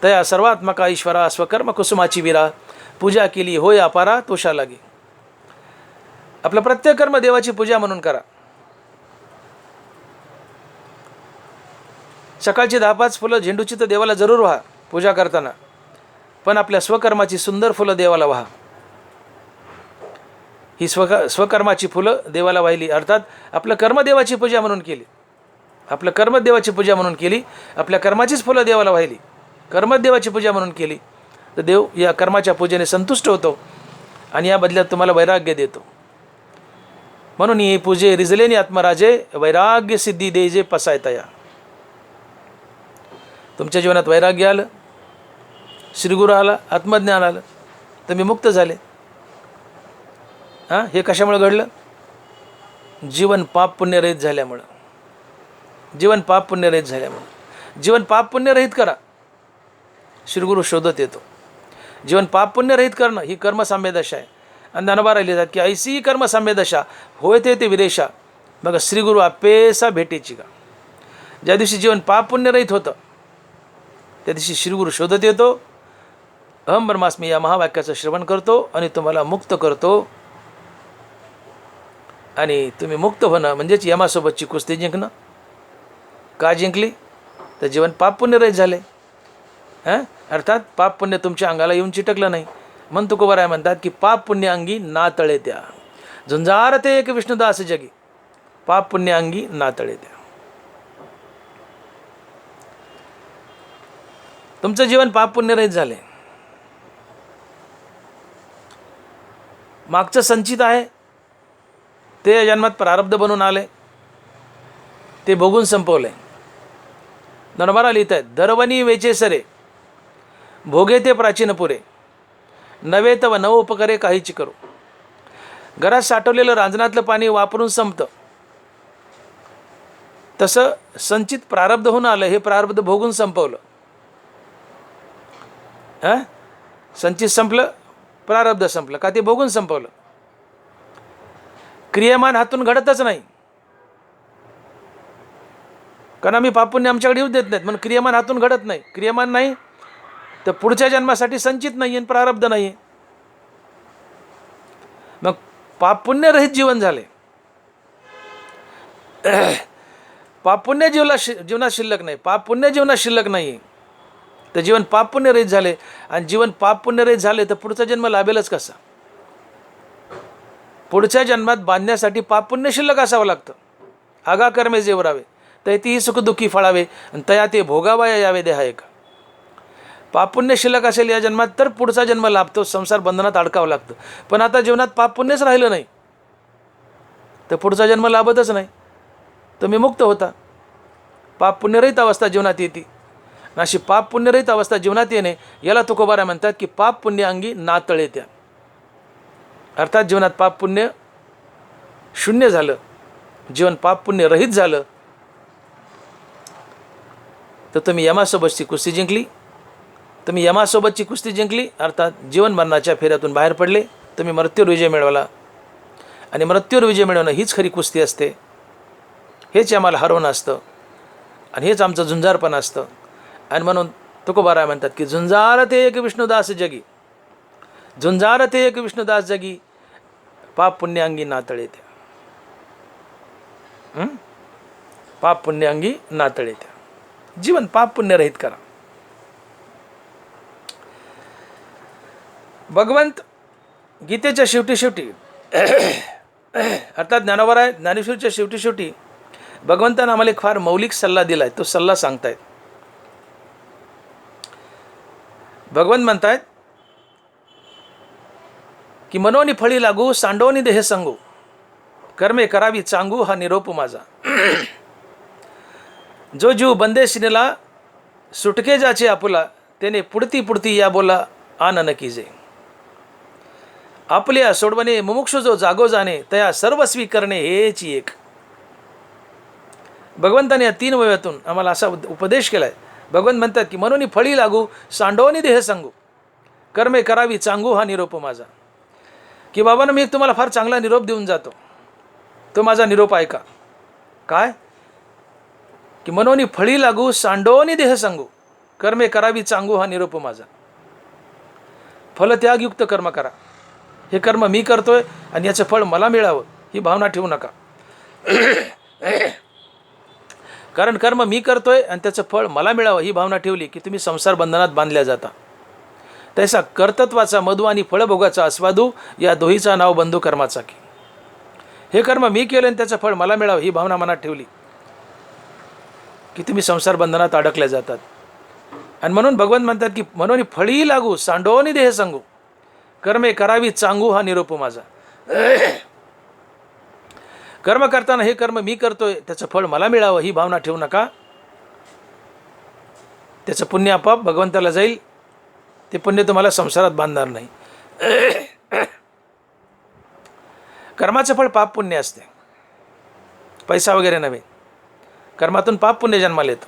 तया सर्वात्मका ईश्वरा स्वकर्म कुसुमाची विरा पूजा केली होय अपारा तोषा लागे. आपलं प्रत्येक कर्म देवाची पूजा म्हणून करा. सकाळची 10-5 फुलं झेंडूची तर देवाला जरूर व्हा पूजा करताना, पण आपल्या स्वकर्माची सुंदर फुलं देवाला व्हा. ही स्वकर्माची फुलं देवाला वाहिली अर्थात आपलं कर्म देवाची पूजा म्हणून केली. आपलं कर्म देवाची पूजा म्हणून केली, आपल्या कर्माचीच फुलं देवाला वाहिली, कर्म देवाची पूजा म्हणून केली तर देव या कर्माच्या पूजेने संतुष्ट होतो आणि या बदल्यात तुम्हाला वैराग्य देतो. म्हणून ही पूजे रिजलेनी आत्मराजे वैराग्य सिद्धी देजे पसायतया. तुमच्या जीवनात वैराग्य आलं, श्रीगुरु आला, आत्मज्ञान आलं, तुम्ही मुक्त झाले. हां हे कशामुळे घडलं. जीवन पाप पुण्यरहित झाल्यामुळं. जीवन पाप पुण्यरहित झाल्यामुळं. जीवन पाप पुण्यरहित करा, श्रीगुरु शोधत येतो. जीवन पाप पुण्यरहित करणं ही कर्मसाम्य दशा आहे. आणि ज्ञानोबा लिहितात की ऐसी कर्मसाम्य दशा होय ते विरेशा मग श्रीगुरु अपेसा भेटेची का. ज्या दिवशी जीवन पाप पुण्यरहित होतं त्या दिवशी श्रीगुरु शोधत येतो. अहम ब्रह्मास्मी या महावाक्याचं श्रवण करतो आणि तुम्हाला मुक्त करतो. आणि तुम्ही मुक्त होणं म्हणजेच यमासोबतची कुस्ती जिंकणं. का जिंकली तर जीवन पाप पुण्यरहित झाले. हां अर्थात पाप पुण्य तुमच्या अंगाला येऊन चिटकलं नाही. म्हणून तुकोबाराय म्हणतात की पाप पुण्य अंगी नातळे त्या. झुंजार ते एक विष्णुदास जगी पाप पुण्य अंगी नातळे त्या. तुमचं जीवन पाप पुण्यरहित झाले. मागचं संचित आहे ते या जन्मात प्रारब्ध बनून आले, ते भोगून संपवले. ज्ञानोबा लिहित आहेत दरवनी वेचे सरे भोगे ते प्राचीन पुरे नवे तव नव उपकरे काहीची करू. घरात साठवलेलं रांजणातलं पाणी वापरून संपतं, तसं संचित प्रारब्ध होऊन आलं, हे प्रारब्ध भोगून संपवलं. हां संचित संपलं, प्रारब्ध संपलं का ते भोगून संपवलं. क्रियमान हातून घडतच नाही, कारण आम्ही पापुण्य आमच्याकडे येऊ देत नाहीत म्हणून क्रियमान हातून घडत नाही. क्रियमान नाही तर पुढच्या जन्मासाठी संचित नाही आहे, प्रारब्ध नाही आहे. मग पापपुण्यरहित जीवन झाले, पापपुण्य जीवनात शिल्लक नाही, पापपुण्य जीवनात शिल्लक नाही, तर जीवन पापपुण्यरहित झाले. आणि जीवन पापपुण्यरहित झाले तर पुढचा जन्म लाभेलच कसा? पुढच्या जन्मात बांधण्यासाठी पापपुण्य शिल्लक असावं लागतं. आगा कर्मे जेवरावे तैतीही सुखदुःखी फळावे आणि तया ते भोगावया यावे देहा एका. पापपुण्य शिल्लक असेल या जन्मात तर पुढचा जन्म लाभतो, संसार बंधनात अडकावं लागतं. पण आता जीवनात पापपुण्यच राहिलं नाही तर पुढचा जन्म लाभतच नाही, तुम्ही मुक्त होता. पापपुण्यरहित अवस्था जीवनात येते. अशी पापपुण्यरहित अवस्था जीवनात येणे याला तुकोबाराय म्हणतात की पाप पुण्य अंगी नातळे त्या. अर्थात जीवनात पापपुण्य शून्य झालं, जीवन पापपुण्य रहित झालं तर तुम्ही यमासोबतची कुस्ती जिंकली. तुम्ही यमासोबतची कुस्ती जिंकली अर्थात जीवन मरणाच्या फेऱ्यातून बाहेर पडले, तुम्ही मृत्यूवर विजय मिळवला. आणि मृत्यूवर विजय मिळवणं हीच खरी कुस्ती असते, हेच आम्हाला हरवणं असतं आणि हेच आमचं झुंजारपण असतं. आणि म्हणून तुकोबाराय म्हणतात की झुंजार ते एक विष्णुदास जगी, झुंजार ते एक विष्णुदास जगी, पाप पुण्य अंगी नातळे त्या. पाप पुण्य अंगी नातळे त्या. जीवन पाप पुण्य रहित करा. भगवंत गीतेच्या शेवटी अर्थात ज्ञानोबाराय ज्ञानेश्वरीच्या शेवटी भगवंतानं आम्हाला एक फार मौलिक सल्ला दिलाय, तो सल्ला सांगतायत. भगवंत म्हणतायत की मनोनी फळी लागू सांडोनी देह संगू, कर्मे करावी चांगू हा निरोप माझा. जो जीव बंदे सिनेला सुटके जाचे आपुला, त्याने पुढती या बोला आनन कीजे. आपल्या सोडवणे मुमुक्षु जो जागो जाणे, तया सर्वस्वी करणे हेची एक. भगवंताने या 3 वयातून आम्हाला असा उपदेश केलाय. भगवंत म्हणतात की मनोनी फळी लागू सांडोनी देह संगू, कर्मे करावी चांगू हा निरोप माझा. की बाबांनो मी तुम्हाला फार चांगला निरोप देऊन जातो, तो माझा निरोप ऐका. काय? की मनोनी फळी लागू सांडोनी देह संगू, कर्मे करावी चांगू हा निरोप माझा. फलत्यागयुक्त कर्म करा. हे कर्म मी करतोय आणि याचं फळ मला मिळावं ही भावना ठेवू नका. कारण कर्म मी करतोय आणि त्याचं फळ मला मिळावं ही भावना ठेवली की तुम्ही संसार बंधनात बांधल्या जाता. तैसा कर्तत्वाचा मधू आणि फळभोगाचा आस्वादू या दोहीचा नाव बंधू कर्माचा की. हे कर्म मी केलं आणि त्याचं फळ मला मिळावं ही भावना मनात ठेवली की तुम्ही संसार बंधनात अडकल्या जातात. आणि म्हणून भगवंत म्हणतात की मनोनी फळी लागू सांडोनी देह संगू, कर्मे करावी चांगू हा निरोप माझा. कर्म करताना हे कर्म मी करतोय त्याचं फळ मला मिळावं ही भावना ठेवू नका. त्याचं पुण्य आपोआप भगवंताला जाईल, ते पुण्य तुम्हाला संसारात बांधणार नाही. कर्माचं फळ पाप पुण्य असते, पैसा वगैरे नव्हे. कर्मातून पाप पुण्य जन्माला येतं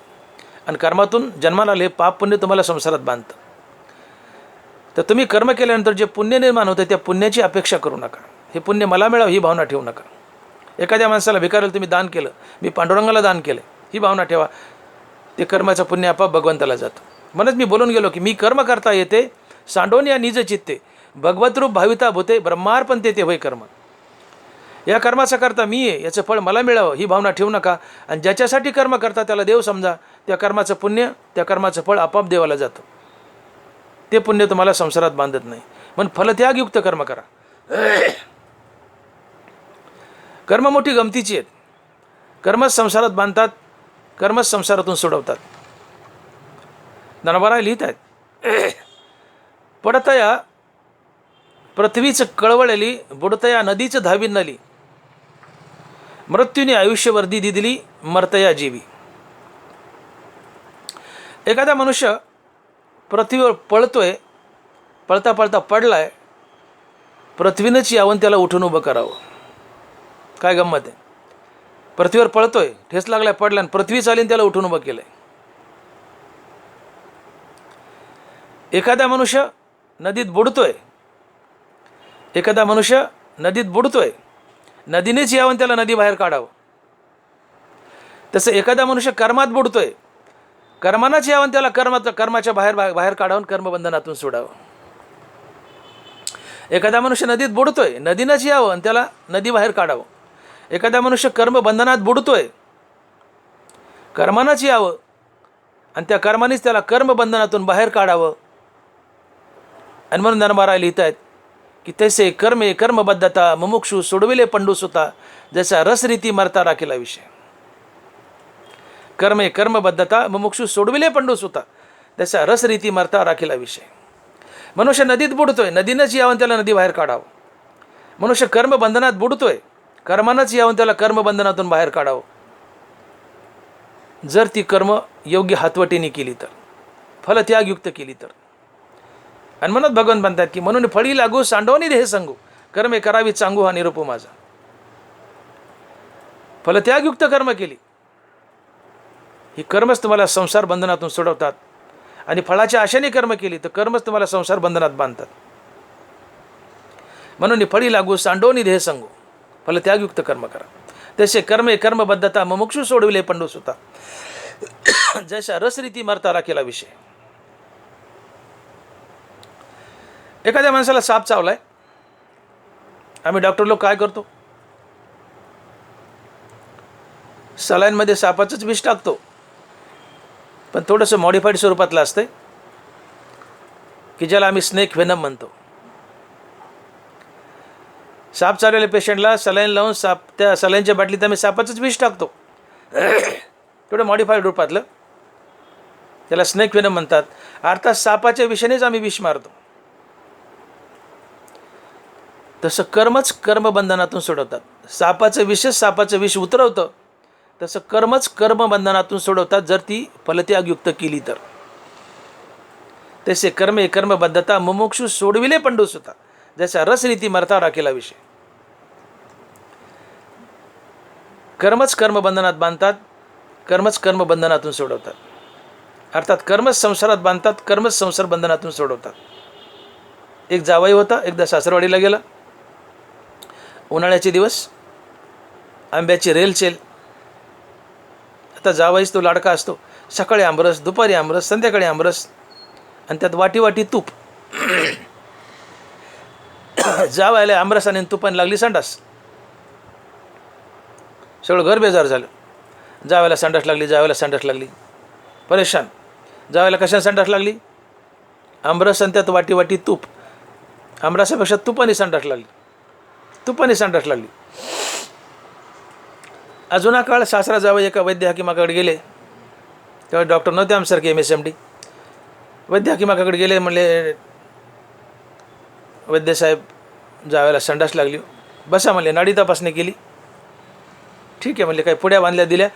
आणि कर्मातून जन्माला आले पाप पुण्य तुम्हाला संसारात बांधतं. तर तुम्ही कर्म केल्यानंतर जे पुण्य निर्माण होतं त्या पुण्याची अपेक्षा करू नका. हे पुण्य मला मिळावं ही भावना ठेवू नका. एखाद्या माणसाला भिकाऱ्याला तुम्ही दान केलं, मी पांडुरंगाला दान केलं ही भावना ठेवा. ते कर्माचं पुण्य आपोआप भगवंताला जातं. म्हणूनच मी बोलून गेलो की मी कर्म करता येते सांडोन या निज चित्ते, भगवतरूप भाविता भूते ब्रह्मार्पण ते होय कर्म. या कर्माचा करता मी आहे, याचं फळ मला मिळावं ही भावना ठेवू नका. आणि ज्याच्यासाठी कर्म करता त्याला देव समजा. त्या कर्माचं पुण्य त्या कर्माचं फळ आपोआप देवाला जातं. ते पुण्य तुम्हाला संसारात बांधत नाही. म्हणून फलत्यागयुक्त कर्म करा. कर्म मोठी गमतीची आहेत. कर्मच संसारात बांधतात, कर्मच संसारातून सोडवतात. ज्ञानोबाराय लिहित आहेत पडतया पृथ्वीच कळवळली, बुडतया नदीच धावी नली, मृत्यूने आयुष्य वर्दी दिली, मरतया जीवी. एखादा मनुष्य पृथ्वीवर पळतोय, पळता पळता पडलाय, पृथ्वीनंच यावं त्याला उठून उभं करावं. काय गंमत आहे. पृथ्वीवर पळतोय, ठेस लागलाय, पडला आणि पृथ्वी चालीन त्याला उठून उभं केलंय. एखादा मनुष्य नदीत बुडतोय, एखादा मनुष्य नदीत बुडतोय, नदीनेच यावं त्याला नदी बाहेर काढावं. तसं एखादा मनुष्य कर्मात बुडतोय, कर्मानाच यावं त्याला कर्माच्या बाहेर काढावं, कर्मबंधनातून सोडावं. एखादा मनुष्य नदीत बुडतोय, नदीनंच यावं आणि त्याला नदी बाहेर काढावं. एखादा मनुष्य कर्मबंधनात बुडतोय, कर्मानंच यावं आणि त्या कर्मानेच त्याला कर्मबंधनातून बाहेर काढावं. आणि म्हणून नरमारा लिहित आहेत की तैसे कर्मे कर्मबद्धता मुमुक्षु सोडविले पंडूसुता, जसा रसरीती मरता राखीला विषय. कर्मे कर्मबद्धता मुमुक्षु सोडविले पंडूसुता, जसा रसरीती मरता राखीला विषय. मनुष्य नदीत बुडतोय, नदीनंच यावं त्याला नदी बाहेर काढावं. मनुष्य कर्मबंधनात बुडतोय, कर्मानंच यावं त्याला कर्मबंधनातून बाहेर काढावं. जर ती कर्म योग्य हातवटीने केली तर, फलत्यागयुक्त केली तर. आणि म्हणत भगवान म्हणतात की म्हणून फळी लागू सांडवणी देह सांगू, कर्मे करावी चांगू हा निरोप माझा. फलत्यागयुक्त कर्म केली, ही कर्मच तुम्हाला संसार बंधनातून सोडवतात. आणि फळाच्या आशेने कर्म केली तर कर्मच तुम्हाला संसार बंधनात बांधतात. म्हणून फळी लागू सांडवणी देह सांगू, फलत्यागयुक्त कर्म करा. तसे कर्मे कर्मबद्धता मुमुक्षु सोडविले पंडूसुता, जशा रसरीती मरता राखेला विषय. एखाद्या माणसाला साप चावलाय, आम्ही डॉक्टर लोक काय करतो, सलाईनमध्ये सापाचंच विष टाकतो, पण थोडंसं मॉडिफाईड स्वरूपातलं असतं की ज्याला आम्ही स्नेक व्हेनम म्हणतो. साप चावलेल्या पेशंटला सलाईन लावून त्या सलाईनच्या बाटलीत आम्ही सापाचंच विष टाकतो, थोडं मॉडिफाईड रूपातलं, त्याला स्नेक व्हेनम म्हणतात. अर्थात सापाच्या विषानेच आम्ही विष मारतो. तसं कर्मच कर्मबंधनातून सोडवतात. सापाचं विष उतरवतं, तसं कर्मच कर्मबंधनातून सोडवतात जर ती फलत्यागयुक्त केली तर. तसे कर्मे कर्मबद्धता मुमुक्षु सोडविले पंडूसुता, जसा रसरीती मरता राखेला विषय. कर्मच कर्मबंधनात बांधतात, कर्मच कर्मबंधनातून सोडवतात. अर्थात कर्मच संसारात बांधतात, कर्मच संसार बंधनातून सोडवतात. एक जावई होता, एकदा सासरवाडीला गेला. उन्हाळ्याचे दिवस, आंब्याची रेलचेल. आता जावईच तो लाडका असतो. सकाळी आमरस, दुपारी आमरस, संध्याकाळी आमरस, आणि त्यात वाटी वाटी तूप. जावायला आमरस आणि तुपाने लागली संडास. सगळं घर बेजार झालं. जावायला संडास लागली, परेशान. जावायला कशाने संडास लागली? आमरस आणि त्यात वाटी वाटी तूप. आमरसापेक्षा तुपाने संडास लागली. जुना काळ, सासरा जावई एका वैद्य हकीमाकडे गेले. तेव्हा डॉक्टर नव्हते आमच्यासारखे MSMD. वैद्य हकीमाकडे गेले, म्हणले वैद्यसाहेब जावयाला संडास लागली, बसा म्हणले. नाडी तपासणी केली, ठीक आहे म्हणले. काही पुड्या बांधल्या दिल्या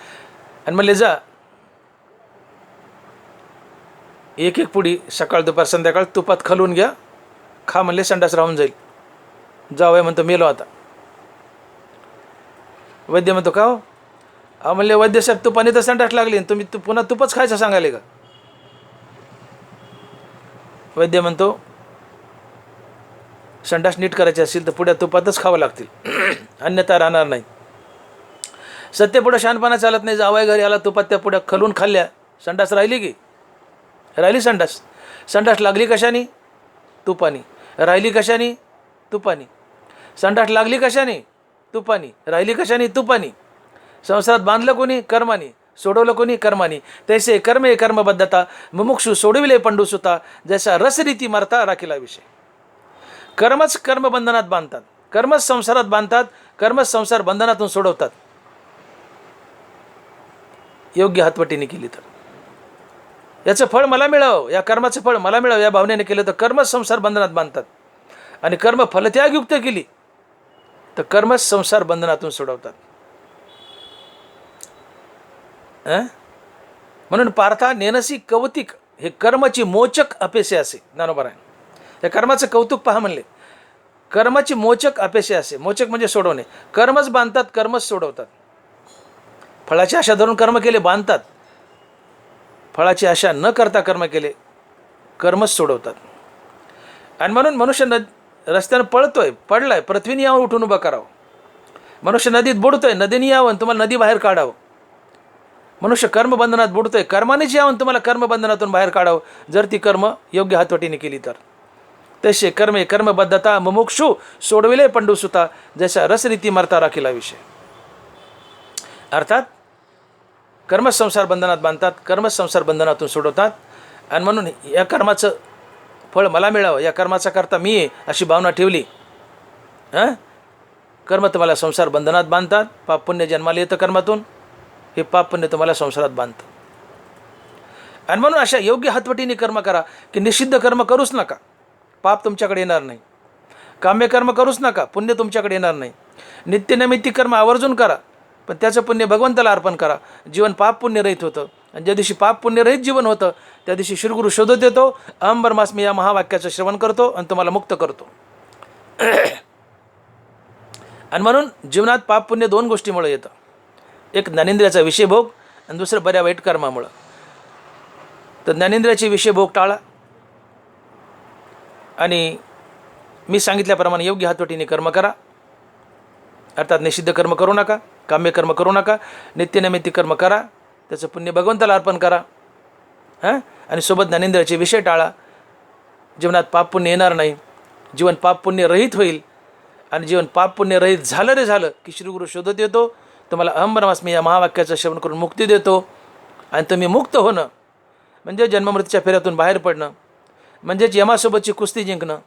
आणि म्हणले जा, एक एक पुडी सकाळ दुपार संध्याकाळ तुपात खालून घ्या, खा म्हणले, संडास राहून जाईल. जावया म्हणतो मेलो आता. वैद्य म्हणतो का हो? म्हणले वैद्यसाहेब तुपाने तर संडास लागली, तुम्ही पुन्हा तुपच खायचं सांगायले का? वैद्य म्हणतो संडास नीट करायचे असेल तर पुढ्या तुपातच खावं लागतील, अन्यथा राहणार नाही. सत्य पुढं शहाणपणा चालत नाही. जावाय घरी आला, तुपात त्या पुढ्या खलून खाल्ल्या, संडास राहिली की राहिली संडास. संडास लागली कशाने? तुपानी. राहिली कशाने? तुपानी. संडास लागली कशाने? तुपानी. राहिली कशाने? तुपानी. संसारात बांधलं कोणी? कर्मानी. सोडवलं कोणी? कर्मानी. तैसे कर्मे कर्मबद्धता मुमुक्षु सोडविले पंडूसुता, जैसा रसरीती मरता राखीला विषय. कर्मच कर्मबंधनात बांधतात, कर्मच संसारात बांधतात, कर्मच संसार बंधनातून सोडवतात, योग्य हातवटीने केली तर. याचं फळ मला मिळावं, या कर्माचं फळ मला मिळावं या भावनेने केलं तर कर्मच संसार बंधनात बांधतात. आणि कर्म फलत्यागयुक्त केली तर कर्मच संसार बंधनातून सोडवतात. म्हणून पार्था नेनसी कौतिक, हे कर्माची मोचक अपेक्षे असे. ज्ञानोबा आहे या कर्माचं कौतुक पहा म्हणले. कर्माची मोचक अपेक्षे असे. मोचक म्हणजे सोडवणे. कर्मच बांधतात, कर्मच सोडवतात. फळाची आशा धरून कर्म केले, बांधतात. फळाची आशा न करता कर्म केले, कर्मच सोडवतात. आणि म्हणून मनुष्य रस्त्यानं पडलाय, पृथ्वीने यावं उठून उभं करावं. मनुष्य नदीत बुडतोय, नदीने यावं तुम्हाला नदी बाहेर काढावं. मनुष्य कर्मबंधनात बुडतोय, कर्मानेच यावं तुम्हाला कर्मबंधनातून बाहेर काढावं, जर ती कर्म योग्य हातवटीने केली तर. तसे कर्मे कर्मबद्धता मुमुक्षु सोडविले पंडुसुता, जैसा रसरीती मरता राखीला विषय. अर्थात कर्मसंसार बंधनात बांधतात, कर्मसंसार बंधनातून सोडवतात. आणि म्हणून या कर्माचं फळ मला मिळावं, या कर्माचा करता मी आहे अशी भावना ठेवली. कर्म तुम्हाला संसार बंधनात बांधतात. पाप पुण्य जन्माला येतं कर्मातून, हे पाप पुण्य तुम्हाला संसारात बांधतं. आणि म्हणून अशा योग्य हातवटीने कर्म करा की निषिद्ध कर्म करूच नका, पाप तुमच्याकडे येणार नाही. काम्य कर्म करूच नका, पुण्य तुमच्याकडे येणार नाही. नित्यनैमित्तिक कर्म आवर्जून करा, पण त्याचं पुण्य भगवंताला अर्पण करा. जीवन पाप पुण्यरहित होतं. आणि ज्या दिवशी पाप पुण्यरहित जीवन होतं त्या दिवशी श्रीगुरु शोधत येतो, अहम ब्रह्मास्मी या महावाक्याचं श्रवण करतो आणि तुम्हाला मुक्त करतो. आणि म्हणून जीवनात पाप पुण्य दोन गोष्टीमुळे येतं. एक ज्ञानेंद्रियाचा विषयभोग आणि दुसरं बऱ्या वाईट कर्मामुळं. तर ज्ञानेंद्रियाचे विषयभोग टाळा आणि मी सांगितल्याप्रमाणे योग्य हातोटीने कर्म करा. अर्थात निषिद्ध कर्म करू नका, काम्य कर्म करू नका, नित्यनैमित्तिक कर्म करा, त्याचं पुण्य भगवंताला अर्पण करा. आणि सोबत ज्ञानेंद्रियाचे विषय टाळा. जीवनात पाप पुण्य येणार नाही, जीवन पाप पुण्य रहित होईल. आणि जीवन पाप पुण्य रहित झालं रे झालं की श्रीगुरु शोधत येतो, तुम्हाला अहम ब्रह्मास्मी या महावाक्याचं श्रवण करून मुक्ती देतो. आणि तुम्ही मुक्त होणं म्हणजे जन्ममृत्यूच्या फेऱ्यातून बाहेर पडणं, म्हणजेच यमासोबतची कुस्ती जिंकणं,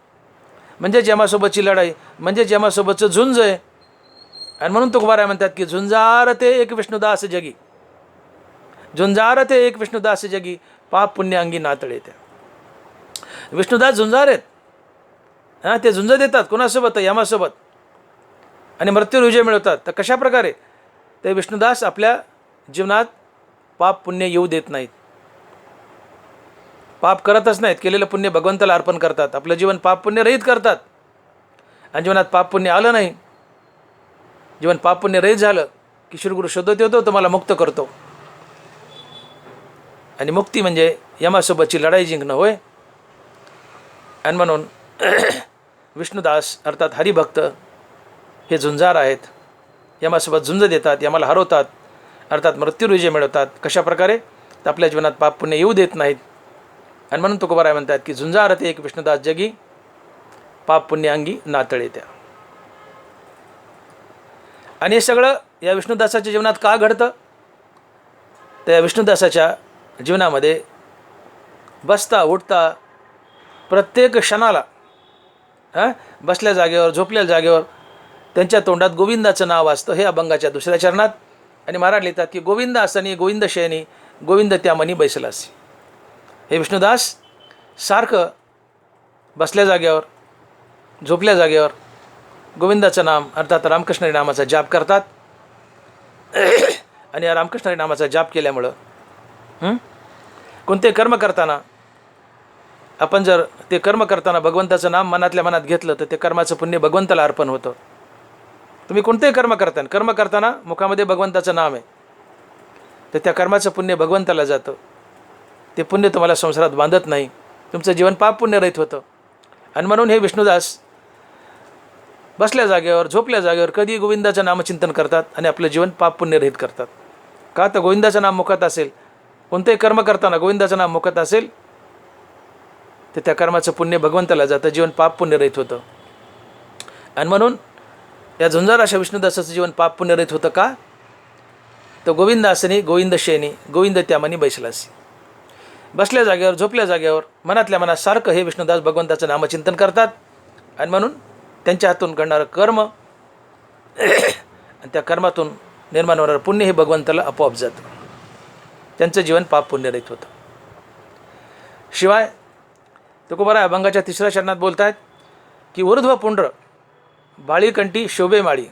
म्हणजेच यमासोबतची लढाई, म्हणजेच यमासोबतचं झुंज आहे. आणि म्हणून तुकोबाराय म्हणतात की झुंजार ते एक विष्णुदास जगी, झुंजार ते एक विष्णुदास जगी, पाप पुण्य अंगी नातळे. त्या विष्णुदास झुंजार आहेत. ते झुंज देतात कोणासोबत? यमासोबत. आणि मृत्यूवर विजय मिळवतात. तर कशा प्रकारे? ते विष्णुदास आपल्या जीवनात पाप पुण्य येऊ देत नाहीत, पाप करतच नाहीत. केलेलं पुण्य भगवंताला अर्पण करतात, आपलं जीवन पाप पुण्य रहित करतात. आणि जीवनात पाप पुण्य आलं नाही, जीवन पाप पुण्य रहित झालं की श्रीगुरु शोधत येतो, तुम्हाला मुक्त करतो. आणि मुक्ती म्हणजे यमासोबतची लढाई जिंकणं होय. आणि म्हणून विष्णुदास अर्थात हरिभक्त हे झुंजार आहेत. यमासोबत झुंज देतात, यमाला हरवतात, अर्थात मृत्यूवर विजय मिळवतात. कशा प्रकारे? तर आपल्या जीवनात पाप पुण्य येऊ देत नाहीत. आणि म्हणून तुकोबाराय म्हणतात की झुंजार ते एक विष्णुदास जगी, पाप पुण्य अंगी नातळे. त्या आणि हे सगळं या विष्णुदासाच्या जीवनात का घडतं? तर या विष्णुदासाच्या जीवनामध्ये बसता उठता प्रत्येक क्षणाला बसल्या जागेवर झोपल्या जागेवर त्यांच्या तोंडात गोविंदाचं नाव असतं. हे अभंगाच्या दुसऱ्या चरणात. आणि महाराज लिहितात की गोविंद असनी गोविंद शयनी, गोविंद त्या मनी बैसलासी. हे विष्णुदास सारखं बसल्या जागेवर झोपल्या जागेवर गोविंदाचं नाम अर्थात रामकृष्ण नामाचा जाप करतात. आणि या रामकृष्ण नामाचा जाप केल्यामुळं कोणते कर्म करताना आपण जर ते कर्म करताना भगवंताचं नाम मनातल्या मनात घेतलं तर ते कर्माचं पुण्य भगवंताला अर्पण होतं. तुम्ही कोणतेही कर्म करताना मुखामध्ये भगवंताचं नाम आहे तर त्या कर्माचं पुण्य भगवंताला जातं. ते पुण्य तुम्हाला संसारात बांधत नाही, तुमचं जीवन पाप पुण्य रहित होतं. आणि म्हणून हे विष्णुदास बसल्या जागेवर झोपल्या जागेवर कधी गोविंदाचं नामचिंतन करतात आणि आपलं जीवन पाप पुण्य रहित करतात. का? तर गोविंदाचं नाम मुखात असेल, कोणतेही कर्म करताना गोविंदाचं नाम मुखात असेल तर त्या कर्माचं पुण्य भगवंताला जातं, जीवन पाप पुण्य रहित होतं. आणि म्हणून या झुंजार अशा विष्णुदासाचं जीवन पाप पुण्य रहित होतं. का? तर गोविंद आसनी गोविंद शयनी, गोविंद त्या मनी बैसलासी. बसल्या जागेवर झोपल्या जागेवर मनातल्या मनात सारखं हे विष्णुदास भगवंताचं नामचिंतन करतात. आणि म्हणून त्यांच्या हातून घडणारं कर्म आणि त्या कर्मातून निर्माण होणारं पुण्य हे भगवंताला आपोआप जातं. त्यांचं जीवन पाप पुण्य रहित होतं. शिवाय तुकोबाराय अभंगाच्या तिसऱ्या चरणात बोलत आहेत की ऊर्ध्व पुंड्र भाळी कंठी शोभे माळी,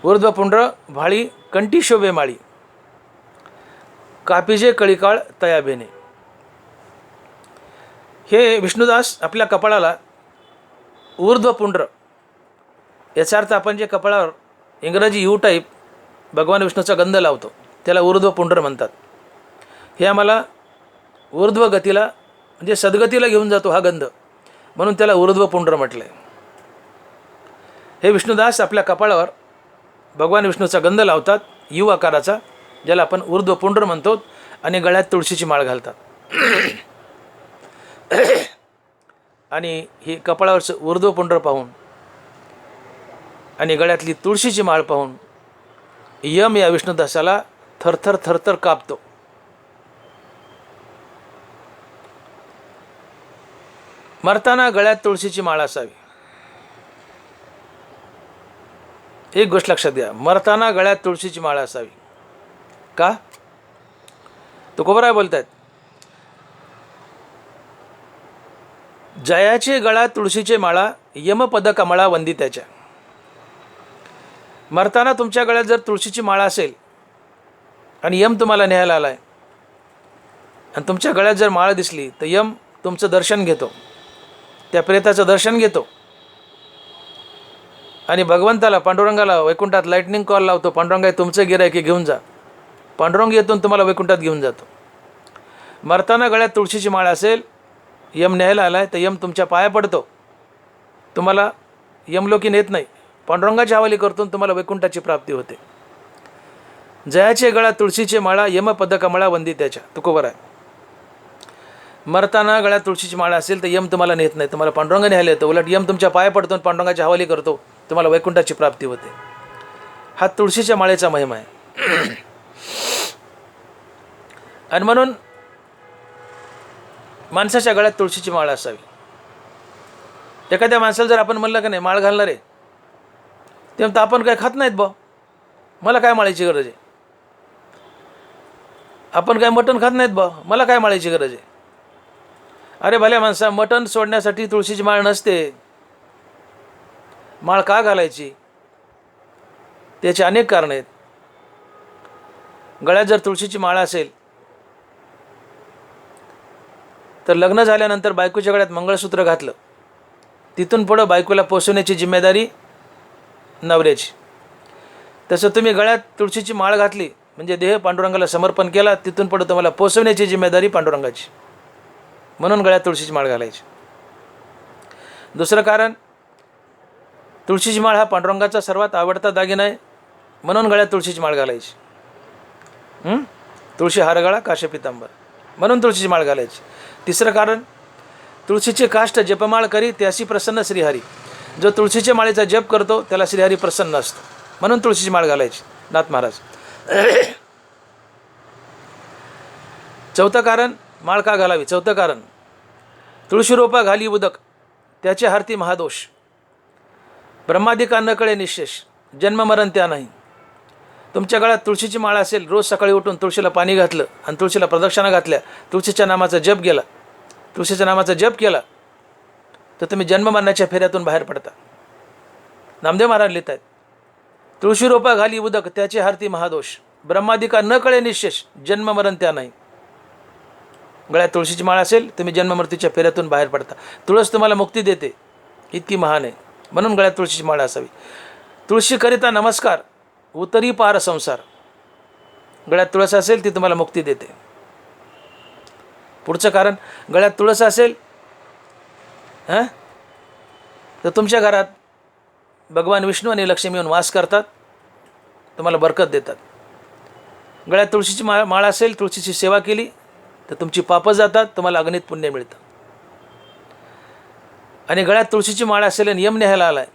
ऊर्ध्व पुंड्र भाळी कंठी शोभे माळी, कापिजे कळीकाळ तया बेने. हे विष्णुदास आपल्या कपाळाला ऊर्ध्व पुंड्र, याचा अर्थ आपण जे कपाळावर इंग्रजी यू टाईप भगवान विष्णूचा गंध लावतो त्याला ऊर्ध्व पुंड्र म्हणतात. हे आम्हाला ऊर्ध्व गतीला म्हणजे सद्गतीला घेऊन जातो हा गंध, म्हणून त्याला ऊर्ध्व पुंड्र म्हटलं आहे. हे विष्णुदास आपल्या कपाळावर भगवान विष्णूचा गंध लावतात यू आकाराचा, ज्याला आपण ऊर्ध्व पुंड्र म्हणतो. आणि गळ्यात तुळशीची माळ घालतात. आणि ही कपाळावरचं ऊर्ध्वपुंड्र पाहून आणि गळ्यातली तुळशीची माळ पाहून यम या विष्णुदासाला थरथर थरथर कापतो. मरताना गळ्यात तुळशीची माळ असावी. एक गोष्ट लक्षात घ्या, मरताना गळ्यात तुळशीची माळ असावी. का? तुकोबराय बोलतायत, जयाचे गळ्यात तुळशीचे माळा यमपद कमळा वंदित्याच्या. मरताना तुमच्या गळ्यात जर तुळशीची माळ असेल आणि यम तुम्हाला न्यायला आलाय आणि तुमच्या गळ्यात जर माळ दिसली तर यम तुमचं दर्शन घेतो, त्या प्रेताचं दर्शन घेतो आणि भगवंताला, पांडुरंगाला वैकुंठात लाईटनिंग कॉल लावतो, पांडुरंगा तुमचं गिऱ्हाईक की घेऊन जा. पांडुरंग येतून तुम्हाला वैकुंठात घेऊन जातो. मरताना गळ्यात तुळशीची माळ असेल, यम न्यायला आलाय तर यम तुमच्या पाया पडतो, तुम्हाला यमलोकी नेत नाही, पांडुरंगाची हवाली करतो, तुम्हाला वैकुंठाची प्राप्ती होते. जयाचे गळ्यात तुळशीचे माळा यमपद कमळा वंदित्याच्या. तुकोबराय, मरताना गळ्यात तुळशीची माळा असेल तर यम तुम्हाला नेत नाही, तुम्हाला पांडुरंग न्यायला येतं, उलट यम तुमच्या पाया पडतो, पांडुरंगाची हवाली करतो, तुम्हाला वैकुंठाची प्राप्ती होते. हा तुळशीच्या माळेचा महिमा आहे. आणि म्हणून माणसाच्या गळ्यात तुळशीची माळ असावी. एखाद्या माणसाला जर आपण म्हणलं का नाही माळ घालणार आहे, ते म्हणतं आपण काय खात नाहीत बा, मला काय माळेची गरज आहे. आपण काय मटण खात नाहीत बा, मला काय माळेची गरज आहे. अरे भल्या माणसा, मटण सोडण्यासाठी तुळशीची माळ नसते. माळ का घालायची? त्याचे अनेक कारण आहेत. गळ्यात जर तुळशीची माळ असेल तर लग्न झाल्यानंतर बायकोच्या गळ्यात मंगळसूत्र घातलं, तिथून पुढं बायकोला पोसवण्याची जिम्मेदारी नवऱ्याची. तसं तुम्ही गळ्यात तुळशीची माळ घातली म्हणजे देह पांडुरंगाला समर्पण केला, तिथून पुढं तुम्हाला पोसवण्याची जिम्मेदारी पांडुरंगाची. म्हणून गळ्यात तुळशीची माळ घालायची. दुसरं कारण, तुळशीची माळ हा पांडुरंगाचा सर्वात आवडता दागिना आहे, म्हणून गळ्यात तुळशीची माळ घालायची. तुळशी हारगळा काशपितांबर, म्हणून तुळशीची माळ घालायची. तिसरं कारण, तुळशीचे काष्ट जपमाळ करी त्याशी प्रसन्न श्रीहरी. जो तुळशीच्या माळेचा जप करतो त्याला श्रीहरी प्रसन्न असतो, म्हणून तुळशीची माळ घालायची. नाथ महाराज. चौथं कारण, माळ का घालावी? चौथं कारण, तुळशी रोपा घाली उदक त्याचे हारती महादोष. ब्रह्मादिका न कळे निशेष, जन्म मरण त्या नाही. तुमच्या गळ्यात तुळशीची माळ असेल, रोज सकाळी उठून तुळशीला पाणी घातलं आणि तुळशीला प्रदक्षिणा घातल्या, तुळशीच्या नामाचा जप गेला, तुळशीच्या नामाचा जप केला तर तुम्ही जन्म मरणाच्या फेऱ्यातून बाहेर पडता. नामदेव महाराज लिहित आहेत, तुळशी रोपा घाली उदक त्याचे हारती महादोष, ब्रह्मादिका न कळे निशेष, जन्म मरण त्या नाही. गळ्यात तुळशीची माळ असेल तुम्ही जन्ममृत्यूच्या फेऱ्यातून बाहेर पडता. तुळस तुम्हाला मुक्ती देते, इतकी महान आहे, म्हणून गळ्यात तुळशीची माळ असावी. तुळशीकरिता नमस्कार उतरी पार संसार. गळ्यात तुळस असेल ती तुम्हाला मुक्ती देते. पुढचं कारण, गळ्यात तुळस असेल तर तुमच्या घरात भगवान विष्णू आणि लक्ष्मी येऊन वास करतात, तुम्हाला बरकत देतात. गळ्यात तुळशीची माळ असेल, तुळशीची सेवा केली तर तुमची पापं जातात, तुम्हाला अगणित पुण्य मिळतं. आणि गळ्यात तुळशीची माळ असेल आणि यम न्यायला आलाय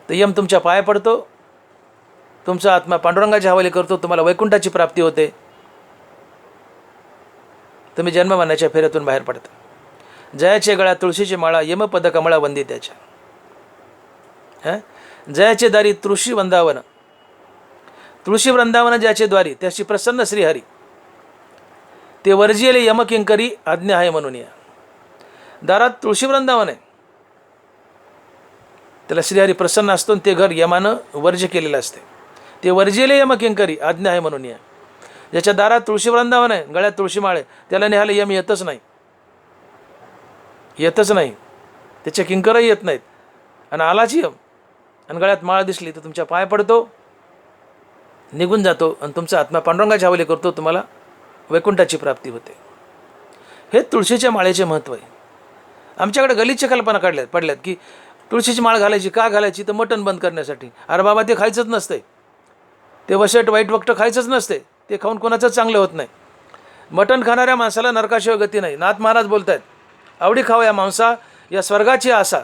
तर यम तुमच्या पाया पडतो, तुमचा आत्मा पांडुरंगाच्या हवाली करतो, तुम्हाला वैकुंठाची प्राप्ती होते, तुम्ही जन्म मरणाच्या फेऱ्यातून बाहेर पडता. जयाचे गळ्यात तुळशीची माळा यमपद कमळा वंदित्याच्या. जयाचे दारी तुळशी वृंदावन, तुळशी वृंदावन ज्याचे द्वारी त्याची प्रसन्न श्रीहरी. ते वर्जियले यमकिंकरी आज्ञा आहे म्हणून. या दारात तुळशी वृंदावन आहे, त्याला श्रीहरी प्रसन्न असतो, ते घर यमानं वर्ज्य केलेलं असते. ते वर्जियले यमकिंकरी आज्ञा आहे म्हणून. या ज्याच्या दारात तुळशी वृंदावन आहे, गळ्यात तुळशी माळ आहे, त्याला न्यायला यम येतच नाही, येतच नाही. त्याच्या किंकरही येत नाहीत. आणि आलाच यम आणि गळ्यात माळ दिसली तर तुमच्या पाय पडतो, निघून जातो आणि तुमचा आत्मा पांडुरंगाच्या हवाली करतो, तुम्हाला वैकुंठाची प्राप्ती होते. हे तुळशीच्या माळेचे महत्त्व आहे. आमच्याकडे गलिच्छ कल्पना पडल्यात की तुळशीची माळ घालायची. का घालायची? तर मटण बंद करण्यासाठी. अरे बाबा, ते खायचंच नसतंय, ते वसट वाईट वक्त खायचंच नसते, ते खाऊन कोणाचंच चांगलं होत नाही. मटण खाणाऱ्या माणसाला नरकाशिवाय गती नाही. नाथ महाराज बोलत आहेत, आवडी खावा या मांसा, या स्वर्गाची आशा,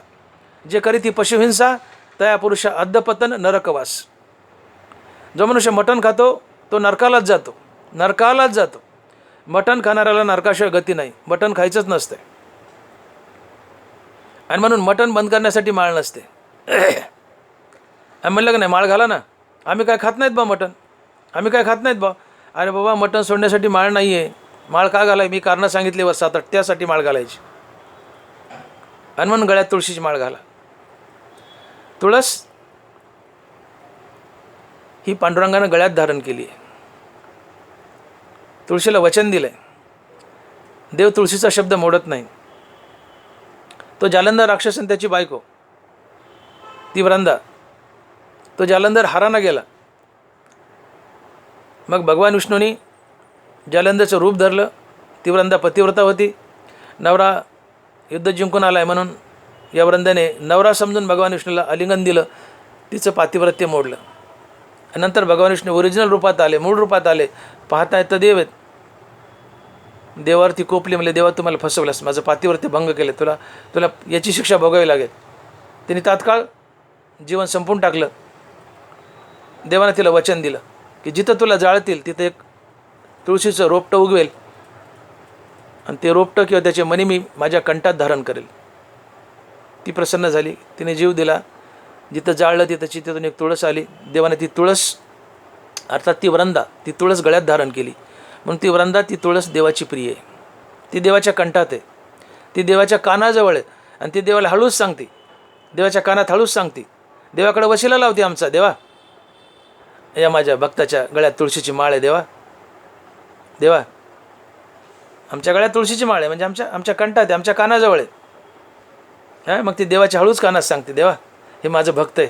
जे करी ती पशुहिंसा, तया पुरुषा अद्दपतन नरकवास. जो मनुष्य मटण खातो तो नरकालाच जातो, नरकालाच जातो. मटण खाणाऱ्याला नरकाशिवाय गती नाही, मटण खायचंच नसते. आणि म्हणून मटण बंद करण्यासाठी माळ नसते. आम्ही म्हणलं का नाही माळ घाला ना, आम्ही काय खात नाहीत बा मटण, आम्ही काय खात नाहीत बा. अरे बाबा मटण सोडण्यासाठी माळ नाही आहे, माळ का घालाय, मी कारणं सांगितली वर 7-8, त्यासाठी माळ घालायची. आणि म्हणून गळ्यात तुळशीची माळ घाला. तुळस ही पांडुरंगानं गळ्यात धारण केली आहे. तुळशीला वचन दिलं आहे, देव तुळशीचा शब्द मोडत नाही. तो जालंधर राक्षस आणि त्याची बायको ती वृंदा, तो जालंधर हाराना गेला. मग भगवान विष्णूंनी जालंधरचं रूप धरलं. ती वृंदा पतिव्रता होती, नवरा युद्ध जिंकून आला आहे म्हणून या वृंदाने नवरा समजून भगवान विष्णूला आलिंगन दिलं, तिचं पातिव्रत्य मोडलं. नंतर भगवान विष्णू ओरिजिनल रूपात आले, मूळ रूपात आले. पाहता येतं देव आहेत. देवावरती कोपली, म्हणजे देवा तुम्हाला फसवलंस, माझं पातिव्रत्य भंग केले, तुला तुला याची शिक्षा भोगावी लागेल. त्यांनी तात्काळ जीवन संपून टाकलं. देवानं तिला वचन दिलं की जिथं तुला जाळतील तिथं एक तुळशीचं रोपटं उगवेल आणि ते रोपटं किंवा त्याचे मणी मी माझ्या कंठात धारण करेल. ती प्रसन्न झाली, तिने जीव दिला. जिथं जाळलं तिथं तिथून एक तुळस आली. देवाने ती तुळस अर्थात ती वृंदा, ती तुळस गळ्यात धारण केली. म्हणून ती वृंदा, ती तुळस देवाची प्रिय आहे. ती देवाच्या कंठात आहे, ती देवाच्या कानाजवळ आहे. आणि ती देवाला हळूच सांगते, देवाच्या कानात हळूच सांगते. देवाकडे वशिला लावते, आमचा देवा, या माझ्या भक्ताच्या गळ्यात तुळशीची माळ आहे. देवा देवा आमच्या गळ्यात तुळशीची माळ आहे, म्हणजे आमच्या कंठात आहे, आमच्या कानाजवळ आहे. हां, मग ती देवाच्या हळूच कानात सांगते, देवा हे माझं भक्त आहे,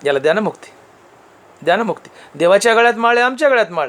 याला द्या ना मुक्ती, द्या ना मुक्ती. देवाच्या गळ्यात माळ आहे, आमच्या गळ्यात माळ आहे.